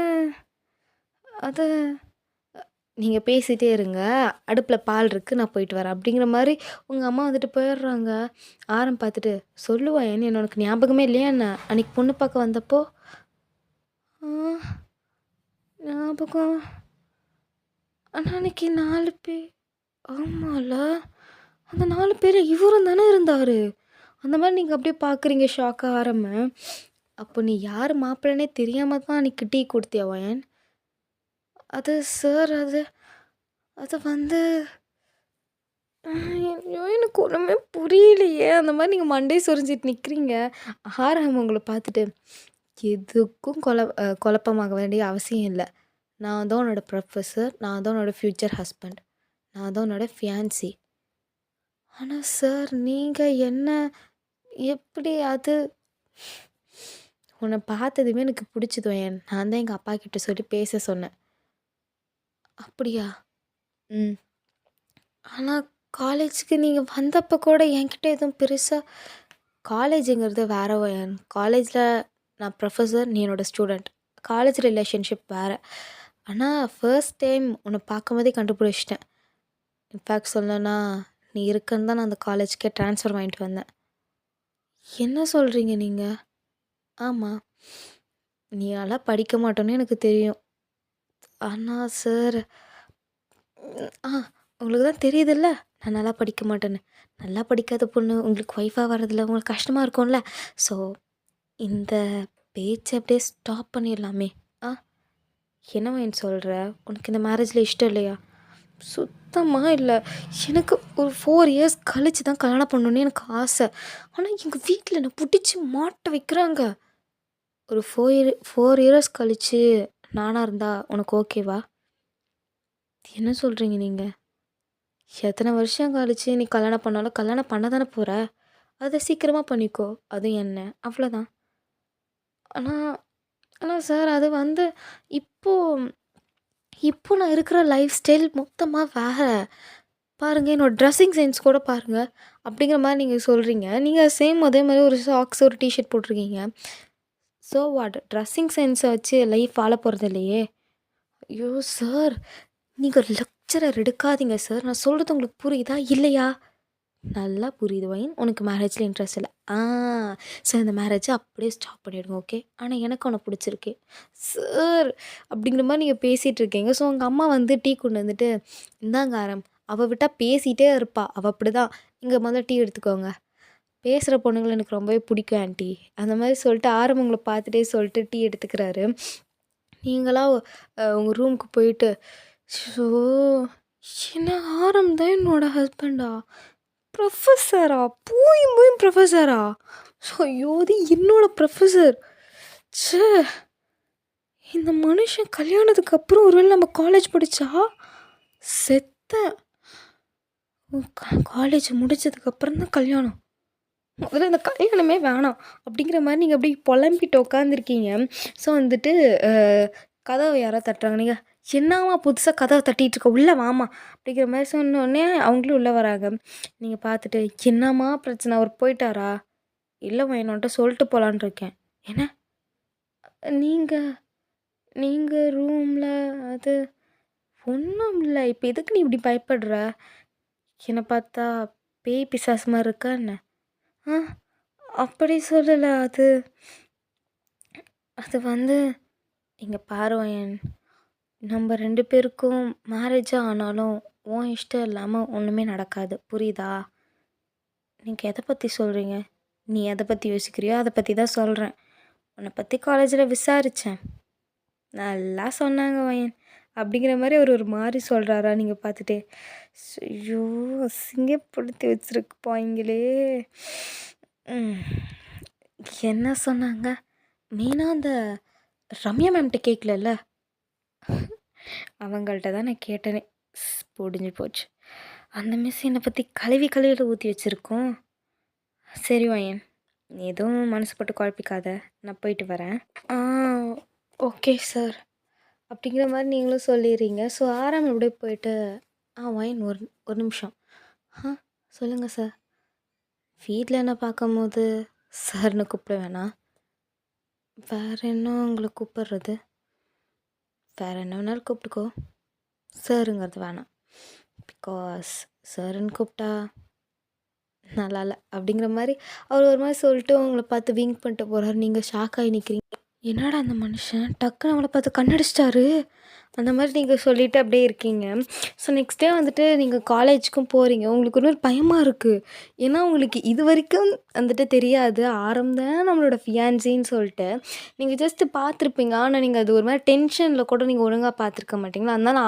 அது" "நீங்க பேசிட்டே இருங்க. அடுப்புல பால் இருக்கு. நான் போயிட்டு வரேன்." அப்படிங்கிற மாரி உங்க அம்மா வந்துட்டு போயிடுறாங்க. ஆரம் பார்த்துட்டு, "சொல்லு வயன், என்ன உனக்கு ஞாபகமே இல்லையா என்ன? அன்னைக்கு பொண்ணு பார்க்க வந்தப்போ?" "ஆ, ஞாபகம். ஆனா அன்னைக்கு 4 ஆமால்ல. அந்த 4 பேர்ல இவரும் தானே இருந்தாரு." அந்த மாரி நீங்க அப்படியே பார்க்குறீங்க ஷாக்கா ஆரம. "அப்போ நீ யாரு மாப்பிள்ளன்னே தெரியாம தான் அன்னைக்கு டீ குடுத்தியா வயன்?" "அது சார் அது அது வந்து ஐயோ! எனக்கு ஒண்ணுமே புரியலையே." அந்த மாரி நீங்க மண்டைய சொரிஞ்சிட்டு நிக்கிறீங்க. ஆரம்பம் உங்கள பார்த்துட்டு, எதுக்கும் குழப்பமாக வேண்டிய அவசியம் இல்ல. நான் தான் உன்னோட ப்ரொஃபசர். நான் தான் உன்னோட ஃப்யூச்சர் ஹஸ்பண்ட். நான் தான் உன்னோட ஃபியான்சி. ஆனா சார், நீங்க என்ன எப்படி அது உன்ன பார்த்ததுமே எனக்கு புடிச்சது ஒயன். நான் தான் எங்க அப்பாகிட்ட சொல்லி பேச சொன்னேன். அப்படியா? ம். ஆனா காலேஜுக்கு நீங்க வந்தப்ப கூட என்கிட்ட எதுவும் பெருசா காலேஜுங்கிறது வேற ஒயன். காலேஜ்ல நான் ப்ரொஃபசர், நீ என்னோட ஸ்டூடண்ட். காலேஜ் ரிலேஷன்ஷிப் வேற. ஆனா ஃபர்ஸ்ட் டைம் உன்ன பார்க்கும்போதே கண்டுபிடிச்சிட்டேன். இன்ஃபேக்ட் சொல்லணும்னா, நீ இருக்கன்னு தான் நான் அந்த காலேஜ்க்கே ட்ரான்ஸ்ஃபர் வாங்கிட்டு வந்தேன். என்ன சொல்றீங்க நீங்க? ஆமா. நீ நல்லா படிக்க மாட்டோன்னு எனக்கு தெரியும். ஆனா சார், ஆ உங்களுக்கு தான் தெரியுதுல்ல, நான் நல்லா படிக்க மாட்டேன்னு. நல்லா படிக்காத பொண்ணு உங்களுக்கு ஒய்ஃபா வர்றதில உங்களுக்கு கஷ்டமா இருக்கும்ல. ஸோ, இந்த பேச்ச அப்படியே ஸ்டாப் பண்ணிடலாமே. ஆ என்ன மகன் சொல்ற? உனக்கு இந்த மேரேஜ்ல இஷ்டம் இல்லையா? சுத்தமா இல்ல. எனக்கு ஒரு 4 இயர்ஸ் கழிச்சு தான் கல்யாணம் பண்ணணும்னு எனக்கு ஆசை. ஆனா எங்க வீட்ல என்ன புடிச்சு மாட்ட வைக்கிறாங்க. ஒரு 4 இயர்ஸ் கழிச்சு நானா இருந்தா உனக்கு ஓகேவா? என்ன சொல்றீங்க நீங்க? எத்தன வருஷம் கழிச்சு நீ கல்யாணம் பண்ணாலும் கல்யாணம் பண்ண தானே போற. அத சீக்கிரமா பண்ணிக்கோ. அதுவும் என்ன, அவ்வளோதான். ஆனா ஆனா சார் அது வந்து இப்போ இப்போ நான் இருக்கிற லைஃப் ஸ்டைல் மொத்தமா வேற. பாருங்க என்னோட ட்ரெஸ்ஸிங் சென்ஸ் கூட பாருங்க. அப்படிங்கிற மாரி நீங்க சொல்றீங்க. நீங்க சேம் அதே மாரி ஒரு சாக்ஸ், ஒரு டீ ஷர்ட் போட்டுருக்கீங்க. So what? ட்ரெஸ்ஸிங் சென்ஸ வச்சு லைஃப் வாழ போறது இல்லையே! ஐயோ! சார், நீங்க லெக்சரர் எடுக்காதீங்க சார். நான் சொல்றது உங்களுக்கு புரியுதா? இல்லையா? நல்லா புரியுது வயின். உனக்கு மேரேஜ்ல இன்ட்ரெஸ்ட் இல்ல. ஆ ஸோ இந்த மேரேஜ அப்படியே ஸ்டாப் பண்ணிடுங்க. ஓகே. ஆனா எனக்கு உன்ன புடிச்சிருக்கு. சார் அப்படிங்கிற மாரி நீங்க பேசிட்டு இருக்கீங்க. ஸோ உங்க அம்மா வந்து டீ கொண்டு வந்துட்டு, இந்தாங்க ஆரம். அவ விட்டா பேசிட்டே இருப்பா. அவ அப்படிதான். இங்க மொதல்ல டீ எடுத்துக்கோங்க. பேசுற பொண்ணுங்கள எனக்கு ரொம்பவே பிடிக்கும் ஆன்டி. அந்த மாரி சொல்லிட்டு ஆரம் உங்கள பார்த்துட்டே சொல்லிட்டு டீ எடுத்துக்கிறாரு. நீங்களா உங்க ரூமுக்கு போயிட்டு, ஷோ! என்ன ஆரம் தான் என்னோட ஹஸ்பண்டா? ப்ரொஃபஸரா? போயும் போயும் ப்ரொஃபஸரா? ஐயோ! அது என்னோட ப்ரொஃபஸர். ச்சே! இந்த மனுஷன் கல்யாணத்துக்கு அப்புறம் ஒரு வேள நம்ம காலேஜ் படிச்சா செத்தேன். காலேஜ் முடிச்சதுக்கு அப்புறம் தான் கல்யாணம். முதல்ல இந்த கல்யாணமே வேணாம். அப்படிங்கிற மாரி நீங்க அப்படியே பொலம்பிட்டு உட்காந்துருக்கீங்க. ஸோ வந்துட்டு அ கதவ யாரோ தட்டுறாங்க. நீங்க "என்னாம்மா புதுசா கதவ தட்டிட்டு இருக்க? உள்ள வாம்மா" அப்படிங்கிற மாரி சொன்னோனே அவங்களும் உள்ள வராங்க. நீங்க பார்த்துட்டு "என்னாம்மா பிரச்சனை? அவரு போயிட்டாரா?" "இல்லம்மா என்னோன்ட்ட சொல்லிட்டு போலான்னு இருக்கேன்." "என்ன? நீங்க நீங்க ரூம்ல அது ஒண்ணும் இல்ல. இப்ப எதுக்கு நீ இப்படி பயப்படுற? என்ன பார்த்தா பேய் பிசாசு மாரி இருக்கா என்ன?" "ஆ அப்படி சொல்லல. அது அது வந்து இங்க பாருவேன். நம்ம 2 பேருக்கும் மேரேஜ் ஆனாலும், உன் இஷ்டம் இல்லாம ஒண்ணுமே நடக்காது. புரியுதா? நீங்க எத பத்தி சொல்றீங்க? நீ எத பத்தி யோசிக்கிறியோ, அத பத்தி தான் சொல்றேன். உன்ன பத்தி காலேஜ்ல விசாரிச்சேன். நல்லா சொன்னாங்க வயன். அப்படிங்கிற மாரி அவரு ஒரு மாரி சொல்றாரா நீங்க பார்த்துட்டே. ஐயோ! அசிங்கப்படுத்தி வச்சிருப்பாய்ங்களே! ம். என்ன சொன்னாங்க? மெயினா அந்த ரம்யா மேம்ட்ட கேட்கலல்ல? அவங்கள்ட்ட தான் நான் கேட்டேனே. முடிஞ்சு போச்சு. அந்த மிஸ் என்னை பற்றி கழுவி கழுவில ஊற்றி வச்சுருக்கோம். சரி வயன், நீ எதுவும் மனசு போட்டு குழப்பிக்காத. நான் போயிட்டு வரேன். ஆ ஓகே சார். அப்படிங்கிற மாதிரி நீங்களும் சொல்லிடுறீங்க. ஸோ ஆறாம் அப்படியே போயிட்டு வயன் ஒரு ஒரு நிமிஷம். சொல்லுங்கள் சார். வீட்டில் என்ன பார்க்கும்போது சார்னு கூப்பிட வேணாம். வேறு என்ன உங்களை கூப்பிட்றது? வேறு என்ன வேணாலும் கூப்பிட்டுக்கோ. சாருங்கிறது வேணாம். பிகாஸ் சாருன்னு கூப்பிட்டா நல்லா இல்லை அப்படிங்கிற மாதிரி அவர் ஒரு மாதிரி சொல்லிட்டு உங்களை பார்த்து விங்க் பண்ணிட்டு போகிறாரு. நீங்கள் ஷாக் ஆகி நிற்கிறீங்க. என்னடா அந்த மனுஷன் டக்குன்னு அவளை பார்த்து கண்ணடிச்சிட்டாரு அந்த மாதிரி நீங்கள் சொல்லிவிட்டு அப்படியே இருக்கீங்க. ஸோ நெக்ஸ்ட் டே வந்துட்டு நீங்கள் காலேஜுக்கும் போகிறீங்க. உங்களுக்கு ஒரு பயமாக இருக்குது. ஏன்னா உங்களுக்கு இது வரைக்கும் வந்துட்டு தெரியாது தான் நம்மளோட ஃபியான்சின்னு சொல்லிட்டு நீங்கள் ஜஸ்ட்டு பார்த்துருப்பீங்க. ஆனால் நீங்கள் அது ஒரு மாதிரி டென்ஷனில் கூட நீங்கள் ஒழுங்காக பார்த்துருக்க மாட்டீங்களா. அதனால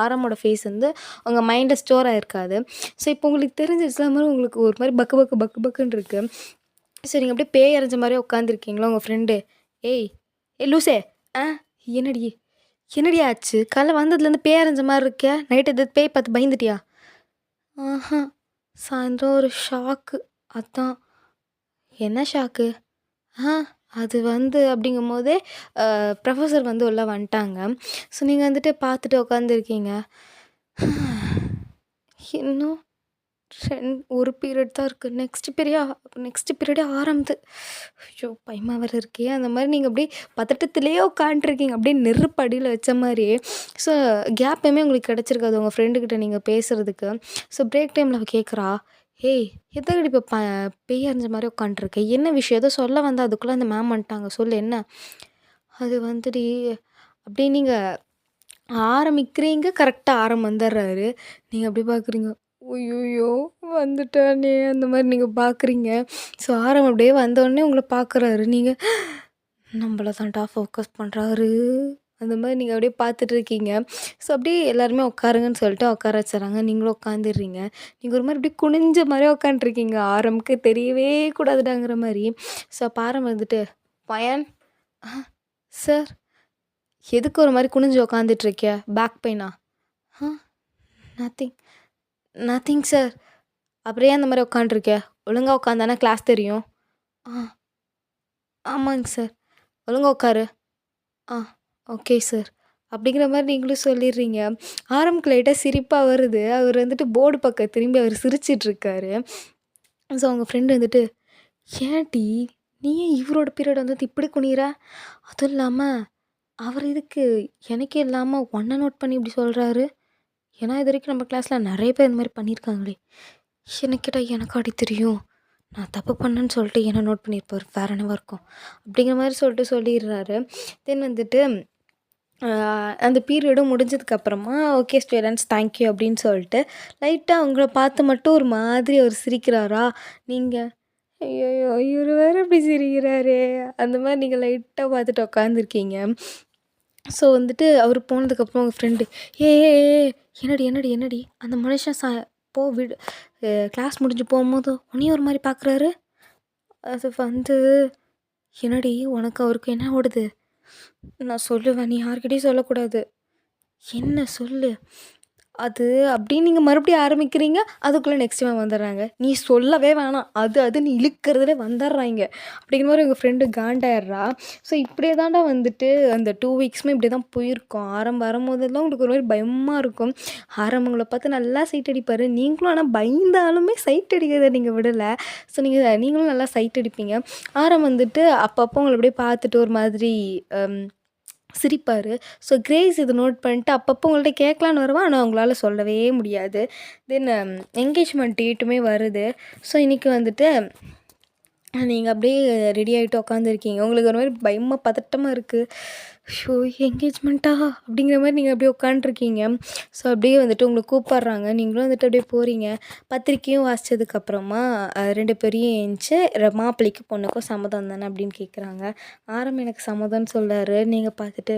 ஆரமோட ஃபேஸ் வந்து உங்கள் மைண்டில் ஸ்டோர் ஆகிருக்காது. ஸோ இப்போ உங்களுக்கு தெரிஞ்சிருச்சு அது மாதிரி உங்களுக்கு ஒரு மாதிரி பக்கு பக்குன்னு இருக்குது. ஸோ நீங்கள் அப்படியே பேய் அரைஞ்ச மாதிரி உட்காந்துருக்கீங்களா. உங்கள் ஃப்ரெண்டு ஏய் லூசே என்னடி என்னடி ஆச்சு? காலைல வந்ததுலேருந்து பேய் அரைஞ்ச மாதிரி இருக்க. நைட்டு எதாவது பேய் பார்த்து பயந்துட்டியா? சாயந்தரம் ஒரு ஷாக்கு. அதான். என்ன ஷாக்கு? அது வந்து அப்படிங்கும் போதே ப்ரொஃபஸர் வந்து உள்ளே வந்துட்டாங்க. ஸோ நீங்கள் வந்துட்டு பார்த்துட்டு உட்காந்துருக்கீங்க. இன்னும் ஒரு பீரியட் தான் இருக்குது. நெக்ஸ்ட் பீரியடே ஆரம்புது. ஐயோ பயமாக வேறு இருக்கே. அந்த மாதிரி நீங்கள் அப்படியே பதட்டத்திலேயே உட்காண்ட்ருக்கீங்க. அப்படியே நெருப்பு அடியில் வச்ச மாதிரி. ஸோ கேப்பையுமே உங்களுக்கு கிடச்சிருக்காது உங்கள் ஃப்ரெண்டுக்கிட்ட நீங்கள் பேசுகிறதுக்கு. ஸோ பிரேக் டைமில் அவள் கேட்குறா, ஏய் எதுக்கடி இப்போ பேய் அறிஞ்ச மாதிரி உட்காண்ட்ருக்க? என்ன விஷயம்? ஏதோ சொல்ல வந்தால் அதுக்குள்ளே அந்த மேம் வந்துட்டாங்க. சொல்லு என்ன? அது வந்துடி அப்படியே நீங்கள் ஆரம்பிக்கிறீங்க. கரெக்டாக வந்துடுறாரு. நீங்கள் அப்படி பார்க்குறீங்க. ஐயோ வந்துட்டானே அந்த மாதிரி நீங்கள் பார்க்குறீங்க. ஸோ அப்படியே வந்தோடனே உங்களை பார்க்குறாரு. நீங்கள் நம்மள தான்டா ஃபோக்கஸ் பண்ணுறாரு அந்த மாதிரி நீங்கள் அப்படியே பார்த்துட்ருக்கீங்க. ஸோ அப்படியே எல்லாருமே உட்காருங்கன்னு சொல்லிட்டு உட்கார வச்சுறாங்க. நீங்களும் உட்காந்துடுறீங்க. நீங்கள் ஒரு மாதிரி அப்படியே குனிஞ்ச மாதிரியே உட்காண்ட்ருக்கீங்க. ஆரம்புக்கு தெரியவே கூடாதுடாங்கிற மாதிரி. ஸோ அப்போ வந்துட்டு பையன் சார் எதுக்கு ஒரு மாதிரி குனிஞ்சு உட்காந்துட்ருக்கிய? பேக் பெயினா? Nothing sir. அப்படியே அந்த மாதிரி உட்காண்ட்ருக்கிய? ஒழுங்காக உட்காந்தானே கிளாஸ் தெரியும். ஆமாங்க சார். ஒழுங்கா உட்காரு. Okay sir. அப்படிங்கிற மாதிரி நீங்களும் சொல்லிடுறீங்க. ஆரம்புக்கு லைட்டாக சிரிப்பாக வருது. அவர் வந்துட்டு போர்டு பக்கம் திரும்பி அவர் சிரிச்சிட்ருக்காரு. ஸோ அவங்க ஃப்ரெண்டு வந்துட்டு ஏன்டி நீ ஏன் இவரோட பீரியட் வந்துட்டு இப்படி குனிகிற? அதுவும் இல்லாமல் அவர் இதுக்கு எனக்கே இல்லாமல் ஒன்றை நோட் பண்ணி இப்படி சொல்கிறாரு. ஏன்னா இது வரைக்கும் நம்ம கிளாஸில் நிறைய பேர் இந்த மாதிரி பண்ணியிருக்காங்களே. எனக்கிட்ட எனக்கு அடி தெரியும். நான் தப்பு பண்ணேன்னு சொல்லிட்டு என்ன நோட் பண்ணியிருப்பார். வேறு என்னவா இருக்கும் அப்படிங்கிற மாதிரி சொல்லிட்டு சொல்லிடுறாரு. தென் வந்துட்டு அந்த பீரியடும் முடிஞ்சதுக்கப்புறமா ஓகே ஸ்டூடெண்ட்ஸ் தேங்க்யூ அப்படின்னு சொல்லிட்டு லைட்டாக அவங்கள பார்த்து மட்டும் ஒரு மாதிரி அவர் சிரிக்கிறாரா. நீங்கள் ஐயோ இவர் வேறு இப்படி சிரிக்கிறாரே அந்த மாதிரி நீங்கள் லைட்டாக பார்த்துட்டு உட்காந்துருக்கீங்க. ஸோ வந்துட்டு அவர் போனதுக்கப்புறம் உங்கள் ஃப்ரெண்டு ஏ என்னடி அந்த மனுஷன் விடு கிளாஸ் முடிஞ்சு போகும்போது உன்னையும் ஒரு மாதிரி பார்க்குறாரு. அது வந்து என்னடி உனக்கு அவருக்கு என்ன ஓடுது? நான் சொல்லுவேன், நீ யார்கிட்டையும் சொல்லக்கூடாது. என்ன சொல்லு? அது அப்படின்னு நீங்கள் மறுபடியும் ஆரம்பிக்கிறீங்க. அதுக்குள்ளே நெக்ஸ்ட் டைம் வந்துடுறாங்க. நீ சொல்லவே வேணாம். அதுன்னு இழுக்கிறதுலே வந்துடுறாங்க. அப்படிங்கிற மாதிரி உங்கள் ஃப்ரெண்டு காண்டாயிடுறா. ஸோ இப்படியே தாண்டா வந்துட்டு அந்த 2 வீக்ஸுமே இப்படி தான் போயிருக்கோம். வரும்போதெல்லாம் உங்களுக்கு ஒரு மாதிரி பயமாக இருக்கும். உங்களை பார்த்து நல்லா சைட் அடிப்பார். நீங்களும் ஆனால் பயந்தாலுமே சைட் அடிக்கிறத நீங்கள் விடலை. ஸோ நீங்களும் நல்லா சைட் அடிப்பீங்க. வந்துட்டு அப்பப்போ உங்களை அப்படியே பார்த்துட்டு ஒரு மாதிரி சிரிப்பார். ஸோ கிரேஸ் இதை நோட் பண்ணிட்டு அப்பப்போ உங்கள்கிட்ட கேட்கலான்னு வருவான். ஆனால் அவங்களால சொல்லவே முடியாது. தென் என்கேஜ்மெண்ட் டேட்டுமே வருது. ஸோ இன்றைக்கி வந்துட்டு நீங்கள் அப்படியே ரெடி ஆகிட்டு உட்காந்துருக்கீங்க. உங்களுக்கு ஒரு மாதிரி பயமாக பதட்டமாக இருக்குது. ஷோ என்கேஜ்மெண்ட்டா அப்படிங்கிற மாதிரி நீங்கள் அப்படியே உட்காண்ட்ருக்கீங்க. ஸோ அப்படியே வந்துட்டு உங்களை கூப்பிட்றாங்க. நீங்களும் வந்துட்டு அப்படியே போகிறீங்க. பத்திரிக்கையும் வாசித்ததுக்கப்புறமா 2 பேரையும் ஏஞ்சி மாப்பிள்ளைக்கு பொண்ணுக்கும் சம்மதம் தானே அப்படின்னு கேட்குறாங்க. எனக்கு சம்மதம்னு சொல்கிறாரு. நீங்கள் பார்த்துட்டு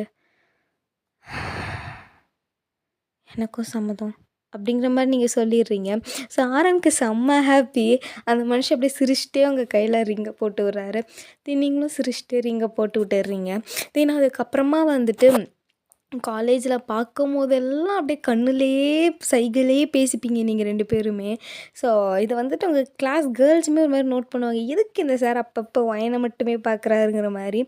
எனக்கும் சம்மதம் அப்படிங்கிற மாரி நீங்க சொல்லிடுறீங்க. ஸோ ஆரம்க்கு செம்ம ஹாப்பி. அந்த மனுஷன் அப்படியே சிரிச்சுட்டே உங்க கையில ரிங்க போட்டு விடுறாரு. தென் நீங்களும் சிரிச்சுட்டு ரிங்க போட்டு விட்டுர்றீங்க. தென் அதுக்கப்புறமா வந்துட்டு காலேஜில பார்க்கும்போதெல்லாம் அப்படியே கண்ணுலயே சைகையிலேயே பேசிப்பீங்க நீங்க 2 பேருமே. ஸோ இத வந்துட்டு உங்க கிளாஸ் கேர்ல்ஸுமே ஒரு மாரி நோட் பண்ணுவாங்க. எதுக்கு இந்த சார் அப்பப்போ வயன மட்டுமே பார்க்குறாருங்கிற மாரி.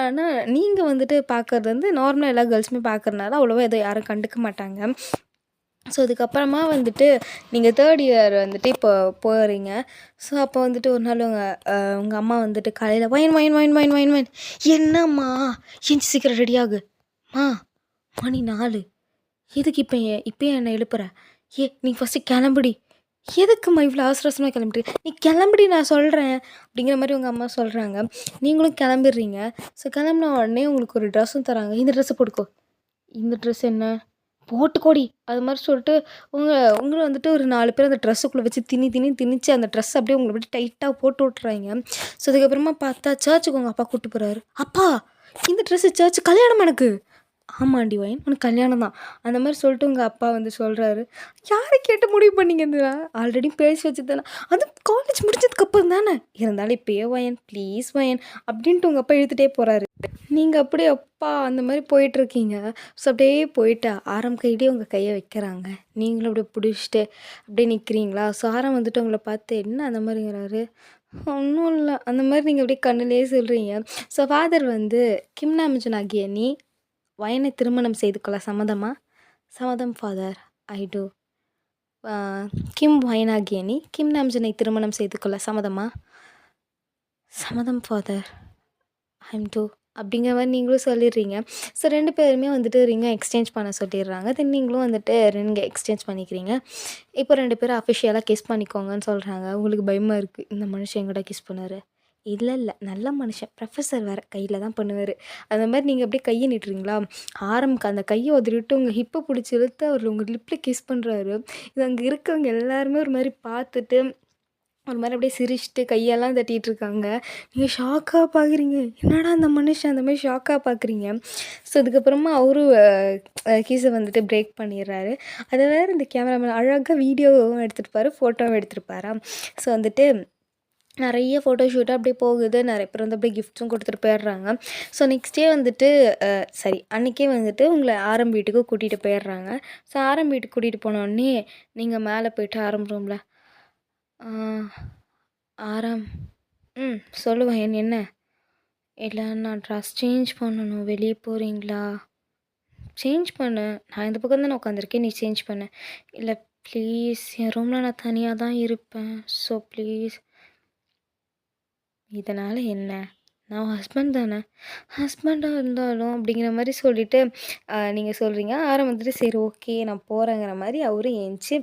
ஆனா நீங்க வந்துட்டு பார்க்கறது வந்து நார்மலா எல்லா கேர்ல்ஸுமே பார்க்கறனால அவ்வளவா எதுவும் யாரும் கண்டுக்க மாட்டாங்க. ஸோ அதுக்கப்புறமா வந்துட்டு நீங்கள் 3rd இயர் வந்துட்டு இப்போ போகிறீங்க. ஸோ அப்போ வந்துட்டு ஒரு நாள் உங்கள் அம்மா வந்துட்டு காலையில் Wine Wine Wine Wine Wine Wine என்னம்மா ஏஞ்சி சீக்கிரம் ரெடி ஆகு மா மணி 4 எதுக்கு இப்போயே என்னை எழுப்புற நீ ஃபஸ்ட்டு கிளம்புடி எதுக்கும்மா இவ்வளோ அவசர அவசரமாக கிளம்பிட்டு நீ கிளம்புடி நான் சொல்கிறேன் அப்படிங்கிற மாதிரி உங்கள் அம்மா சொல்கிறாங்க. நீங்களும் கிளம்பிடுறீங்க. ஸோ கிளம்புன உடனே உங்களுக்கு ஒரு ட்ரெஸ்ஸும் தராங்க. இந்த ட்ரெஸ்ஸை போட்டுக்கோ. இந்த ட்ரெஸ் என்ன போட்டுக்கோடி அது மாதிரி சொல்லிட்டு உங்களை வந்துட்டு ஒரு 4 பேர் அந்த ட்ரெஸ்ஸுக்குள்ளே வச்சு திணிச்சு அந்த ட்ரெஸ் அப்படியே உங்களை விட்டு டைட்டாக போட்டு விட்றாங்க. ஸோ அதுக்கப்புறமா பார்த்தா சர்ச்சுக்கு உங்கள் அப்பா கூப்பிட்டு போகிறாரு. அப்பா இந்த ட்ரெஸ்ஸு சர்ச்சு கல்யாணம் எனக்கு. ஆமாண்டி வயன் உனக்கு கல்யாணம் தான் அந்த மாதிரி சொல்லிட்டு உங்கள் அப்பா வந்து சொல்கிறாரு. யாரை கேட்டு முடிவு பண்ணீங்க இந்த ஆல்ரெடி பேசி வச்சு தானே அது காலேஜ் முடிஞ்சதுக்கப்புறம் தானே இருந்தாலும் இப்போயே வயன் ப்ளீஸ் வயன் அப்படின்ட்டு உங்கள் அப்பா இழுத்துட்டே போகிறாரு. நீங்கள் அப்படியே அப்பா அந்த மாதிரி போயிட்டுருக்கீங்க. ஸோ அப்படியே போயிட்டு ஆரம் கையிலேயே உங்கள் கையை வைக்கிறாங்க. நீங்களும் அப்படியே பிடிச்சிட்டு அப்படியே நிற்கிறீங்களா. ஸோ ஆரம் வந்துட்டு உங்களை பார்த்து என்ன அந்த மாதிரிங்கிறாரு. ஒன்றும் இல்லை அந்த மாதிரி நீங்கள் அப்படியே கண்ணுலேயே சொல்கிறீங்க. ஸோ ஃபாதர் வந்து கிம் நாமிஜன் ஆகிய நீ வயனை திருமணம் செய்து கொள்ள சம்மதமா? சம்மதம் ஃபாதர் ஐ டூ. கிம் வயன் ஆகிய நீ கிம் நாம்ஜனை திருமணம் செய்து கொள்ள சம்மதமா? சம்மதம் ஃபாதர் ஐம் டூ அப்படிங்கிற மாதிரி நீங்களும் சொல்லிடுறீங்க. ஸோ 2 பேருமே வந்துட்டு ரிங்கை எக்ஸ்சேஞ்ச் பண்ண சொல்லிடுறாங்க. தென் நீங்களும் வந்துட்டு ரிங்கை எக்ஸ்சேஞ்ச் பண்ணிக்கிறீங்க. இப்போ 2 பேரும் அஃபிஷியலாக கிஸ் பண்ணிக்கோங்கன்னு சொல்கிறாங்க. உங்களுக்கு பயமாக இருக்குது. இந்த மனுஷன் எங்கடா கிஸ் பண்ணார். இல்லை நல்ல மனுஷன் ப்ரொஃபஸர் வேறு கையில் தான் பண்ணுவார். அந்த மாதிரி நீங்கள் அப்படியே கையை நீட்டுறீங்களா. ஆரம்புக்கு அந்த கையை உதறிட்டு உங்கள் ஹிப்பை பிடிச்சி இழுத்து அவர் உங்கள் லிப்பில் கிஸ் பண்ணுறாரு. இது அங்கே இருக்கவங்க எல்லாருமே ஒரு மாதிரி பார்த்துட்டு ஒரு மாதிரி அப்படியே சிரிச்சுட்டு கையெல்லாம் தட்டிகிட்டு இருக்காங்க. நீங்கள் ஷாக்காக பார்க்குறீங்க. என்னடா அந்த மனுஷன் அந்த மாதிரி ஷாக்காக பார்க்குறீங்க. ஸோ அதுக்கப்புறமா அவரும் கீஸை வந்துட்டு பிரேக் பண்ணிடுறாரு. அதை வேறு இந்த கேமராமேன் அழகாக வீடியோவும் எடுத்துருப்பாரு ஃபோட்டோவும் எடுத்துருப்பாரா. ஸோ வந்துட்டு நிறைய ஃபோட்டோ ஷூட்டாக அப்படியே போகுது. நிறைய பேர் வந்து அப்படியே கிஃப்ட்ஸும் கொடுத்துட்டு போயிடுறாங்க. ஸோ நெக்ஸ்ட் டே வந்துட்டு அன்றைக்கே வந்துட்டு உங்களை ஆரம் வீட்டுக்கு கூட்டிகிட்டு போயிடுறாங்க. ஸோ ஆரம் வீட்டுக்கு கூட்டிகிட்டு போனோடனே நீங்கள் மேலே போய்ட்டு ஆரம் ரூமில் ஆரம் சொல்லுவேன் என்ன இல்லை நான் ட்ரெஸ் சேஞ்ச் பண்ணணும். வெளியே போகிறீங்களா? சேஞ்ச் பண்ணு. நான் இந்த பக்கம் தானே உட்காந்துருக்கேன். நீ சேஞ்ச் பண்ணு. இல்லை ப்ளீஸ் என் ரூமில் நான் தனியாக தான் இருப்பேன். So please. இதனால் என்ன? நான் ஹஸ்பண்ட் தானே. ஹஸ்பண்டாக இருந்தாலும் அப்படிங்கிற மாதிரி சொல்லிவிட்டு நீங்கள் சொல்கிறீங்க. ஆரம் வந்துட்டு சரி ஓகே நான் போகிறேங்கிற மாதிரி அவரும் ஏஞ்சி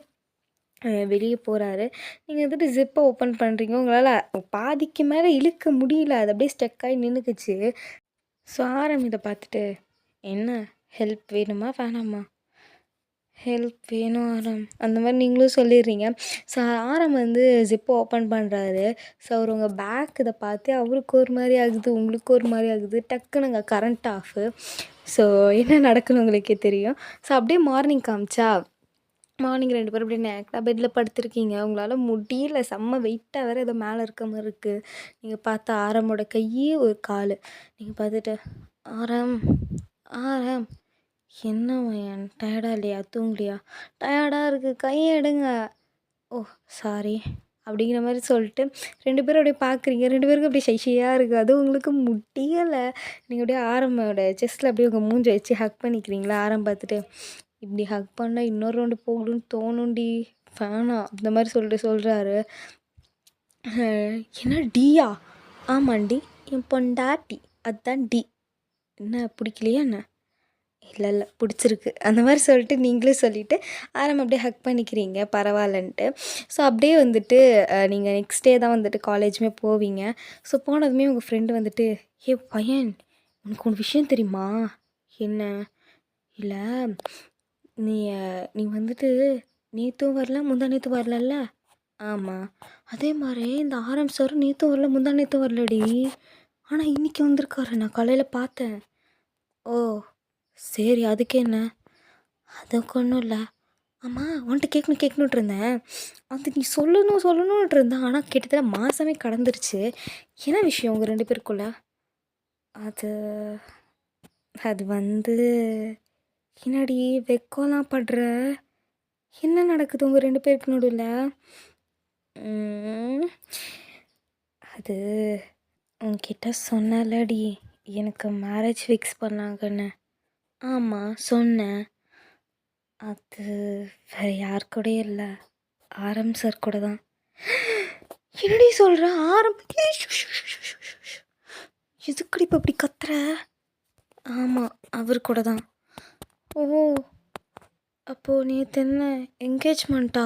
வெளியே போகிறாரு. நீங்கள் வந்துட்டு ஜிப்பை ஓப்பன் பண்ணுறீங்க. உங்களால் பாதிக்கு மேலே இழுக்க முடியல. அது அப்படியே ஸ்டக்காகி நின்றுக்குச்சு. ஸோ ஆரம் இதை பார்த்துட்டு என்ன ஹெல்ப் வேணுமா வேணாமா? ஹெல்ப் வேணும் ஆரம் அந்த மாதிரி நீங்களும் சொல்லிடுறீங்க. ஸோ ஆரம் வந்து ஜிப்பை ஓப்பன் பண்ணுறாரு. ஸோ அவர் உங்கள் பேக் இதை பார்த்து அவருக்கு ஒரு மாதிரி ஆகுது, உங்களுக்கு ஒரு மாதிரி ஆகுது. டக்குன்னு அங்கே கரண்ட் ஆஃபு. ஸோ என்ன நடக்குன்னு உங்களுக்கே தெரியும். ஸோ அப்படியே மார்னிங் காமிச்சா மார்னிங் 2 பேரும் அப்படியே நேக்காக பெட்டில் படுத்துருக்கீங்க. உங்களால் முடியல. செம்ம வெயிட்டாக வேறு ஏதோ மேலே இருக்க மாதிரி இருக்குது. நீங்கள் பார்த்தா ஆரமோட கை ஒரு கால். நீங்கள் பார்த்துட்டு ஆரம் ஆரம் என்ன வயன் டயர்டாக இல்லையா? தூங்கலையா? டயர்டாக இருக்குது. கையை எடுங்க. ஓ சாரி அப்படிங்கிற மாதிரி சொல்லிட்டு 2 பேரும் அப்படியே பார்க்குறீங்க. 2 பேருக்கும் அப்படியே ஷையாக இருக்குது. அதுவும் உங்களுக்கு முடியலை. நீங்கள் அப்படியே ஆரம்போட செஸ்ட்டில் அப்படியே உங்கள் மூஞ்சை வச்சு ஹக் பண்ணிக்கிறீங்களா. ஆரம் பார்த்துட்டு இப்படி ஹக் பண்ணால் இன்னொரு ரவுண்டு போகணுன்னு தோணுண்டி வேணாம் அந்த மாதிரி சொல்லிட்டு சொல்கிறாரு. என்ன டியா? ஆமாண்டி என் பொண்டாட்டி அதுதான் டி. என்ன பிடிக்கலையா என்ன? இல்லை பிடிச்சிருக்கு அந்த மாதிரி சொல்லிட்டு நீங்களும் சொல்லிவிட்டு ஆரம் அப்படியே ஹக் பண்ணிக்கிறீங்க பரவாயில்லன்ட்டு. ஸோ அப்படியே வந்துட்டு நீங்கள் நெக்ஸ்ட் டே தான் வந்துட்டு காலேஜுமே போவீங்க. ஸோ போனதுமே உங்கள் ஃப்ரெண்டு வந்துட்டு பையன் உனக்கு ஒரு விஷயம் தெரியுமா? என்ன? இல்லை நீ வந்துட்டு நேற்றும் வரல முந்தா நேற்று வரலல்ல. ஆமாம் அதே மாதிரி இந்த ஆரம் சார் நேற்றும் வரல முந்தா நேற்று வரலடி. ஆனால் இன்றைக்கி வந்திருக்காரு. நான் காலையில் பார்த்தேன். ஓ சரி அதுக்கு என்ன? அதுக்கு ஒன்றும் இல்லை. ஆமாம் உன்கிட்ட கேட்கணுன்ட்டு இருந்தேன். அது நீ சொல்லணுன்ட்டு இருந்தேன். ஆனால் கிட்டத்தட்ட மாதமே கடந்துருச்சு. என்ன விஷயம் உங்கள் 2 பேருக்குள்ள? அது அது வந்து என்னடி வெக்கம்லாம் படுற? என்ன நடக்குது உங்கள் 2 பேருக்கு நடுவில்? அது உன்கிட்ட சொன்னலடி எனக்கு மேரேஜ் ஃபிக்ஸ் பண்ணாங்கன்னு. ஆமாம் சொன்னேன். அது வேறு யார் கூடயும் இல்லை, ஆரம் சார் கூட தான். என்னடி சொல்கிற? ஆரம் எதுக்குடி இப்போ அப்படி கத்துற? ஆமாம் அவர் கூட தான். ஓ, அப்போது நேற்று என்ன என்கேஜ்மெண்ட்டா?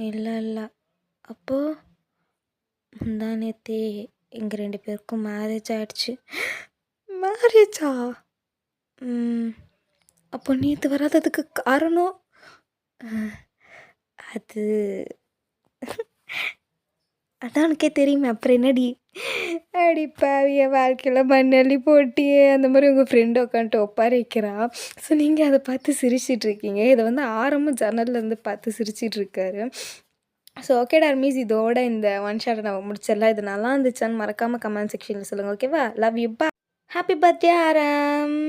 இல்லை இல்லை. அப்போது முந்தா நேற்றே எங்கள் 2 பேருக்கும் மேரேஜ் ஆகிடுச்சு. மேரேஜா? அப்போ நேற்று வராததுக்கு காரணம்? அது அதான் உனக்கே தெரியுமே, அப்புறம் என்னடி? அடி பாவிய வாழ்க்கையில் மண்ணள்ளி போட்டியே, அந்த மாதிரி உங்கள் ஃப்ரெண்டு உட்காந்துட்டு ஒப்பாரி வைக்கிறா. ஸோ நீங்கள் அதை பார்த்து சிரிச்சிட்ருக்கீங்க. இதை வந்து ஆரம்பம் ஜன்னல்லேருந்து பார்த்து சிரிச்சிட்ருக்காரு. ஸோ ஓகே டார்மீஸ், இதோட இந்த ஒன் ஷாட்டை நம்ம முடிச்சிடலாம். இது நல்லா இருந்துச்சான்னு மறக்காமல் கமெண்ட் செக்ஷனில் சொல்லுங்கள். ஓகேவா? Love you. பா. ஹாப்பி பர்த்டே ஆரம்.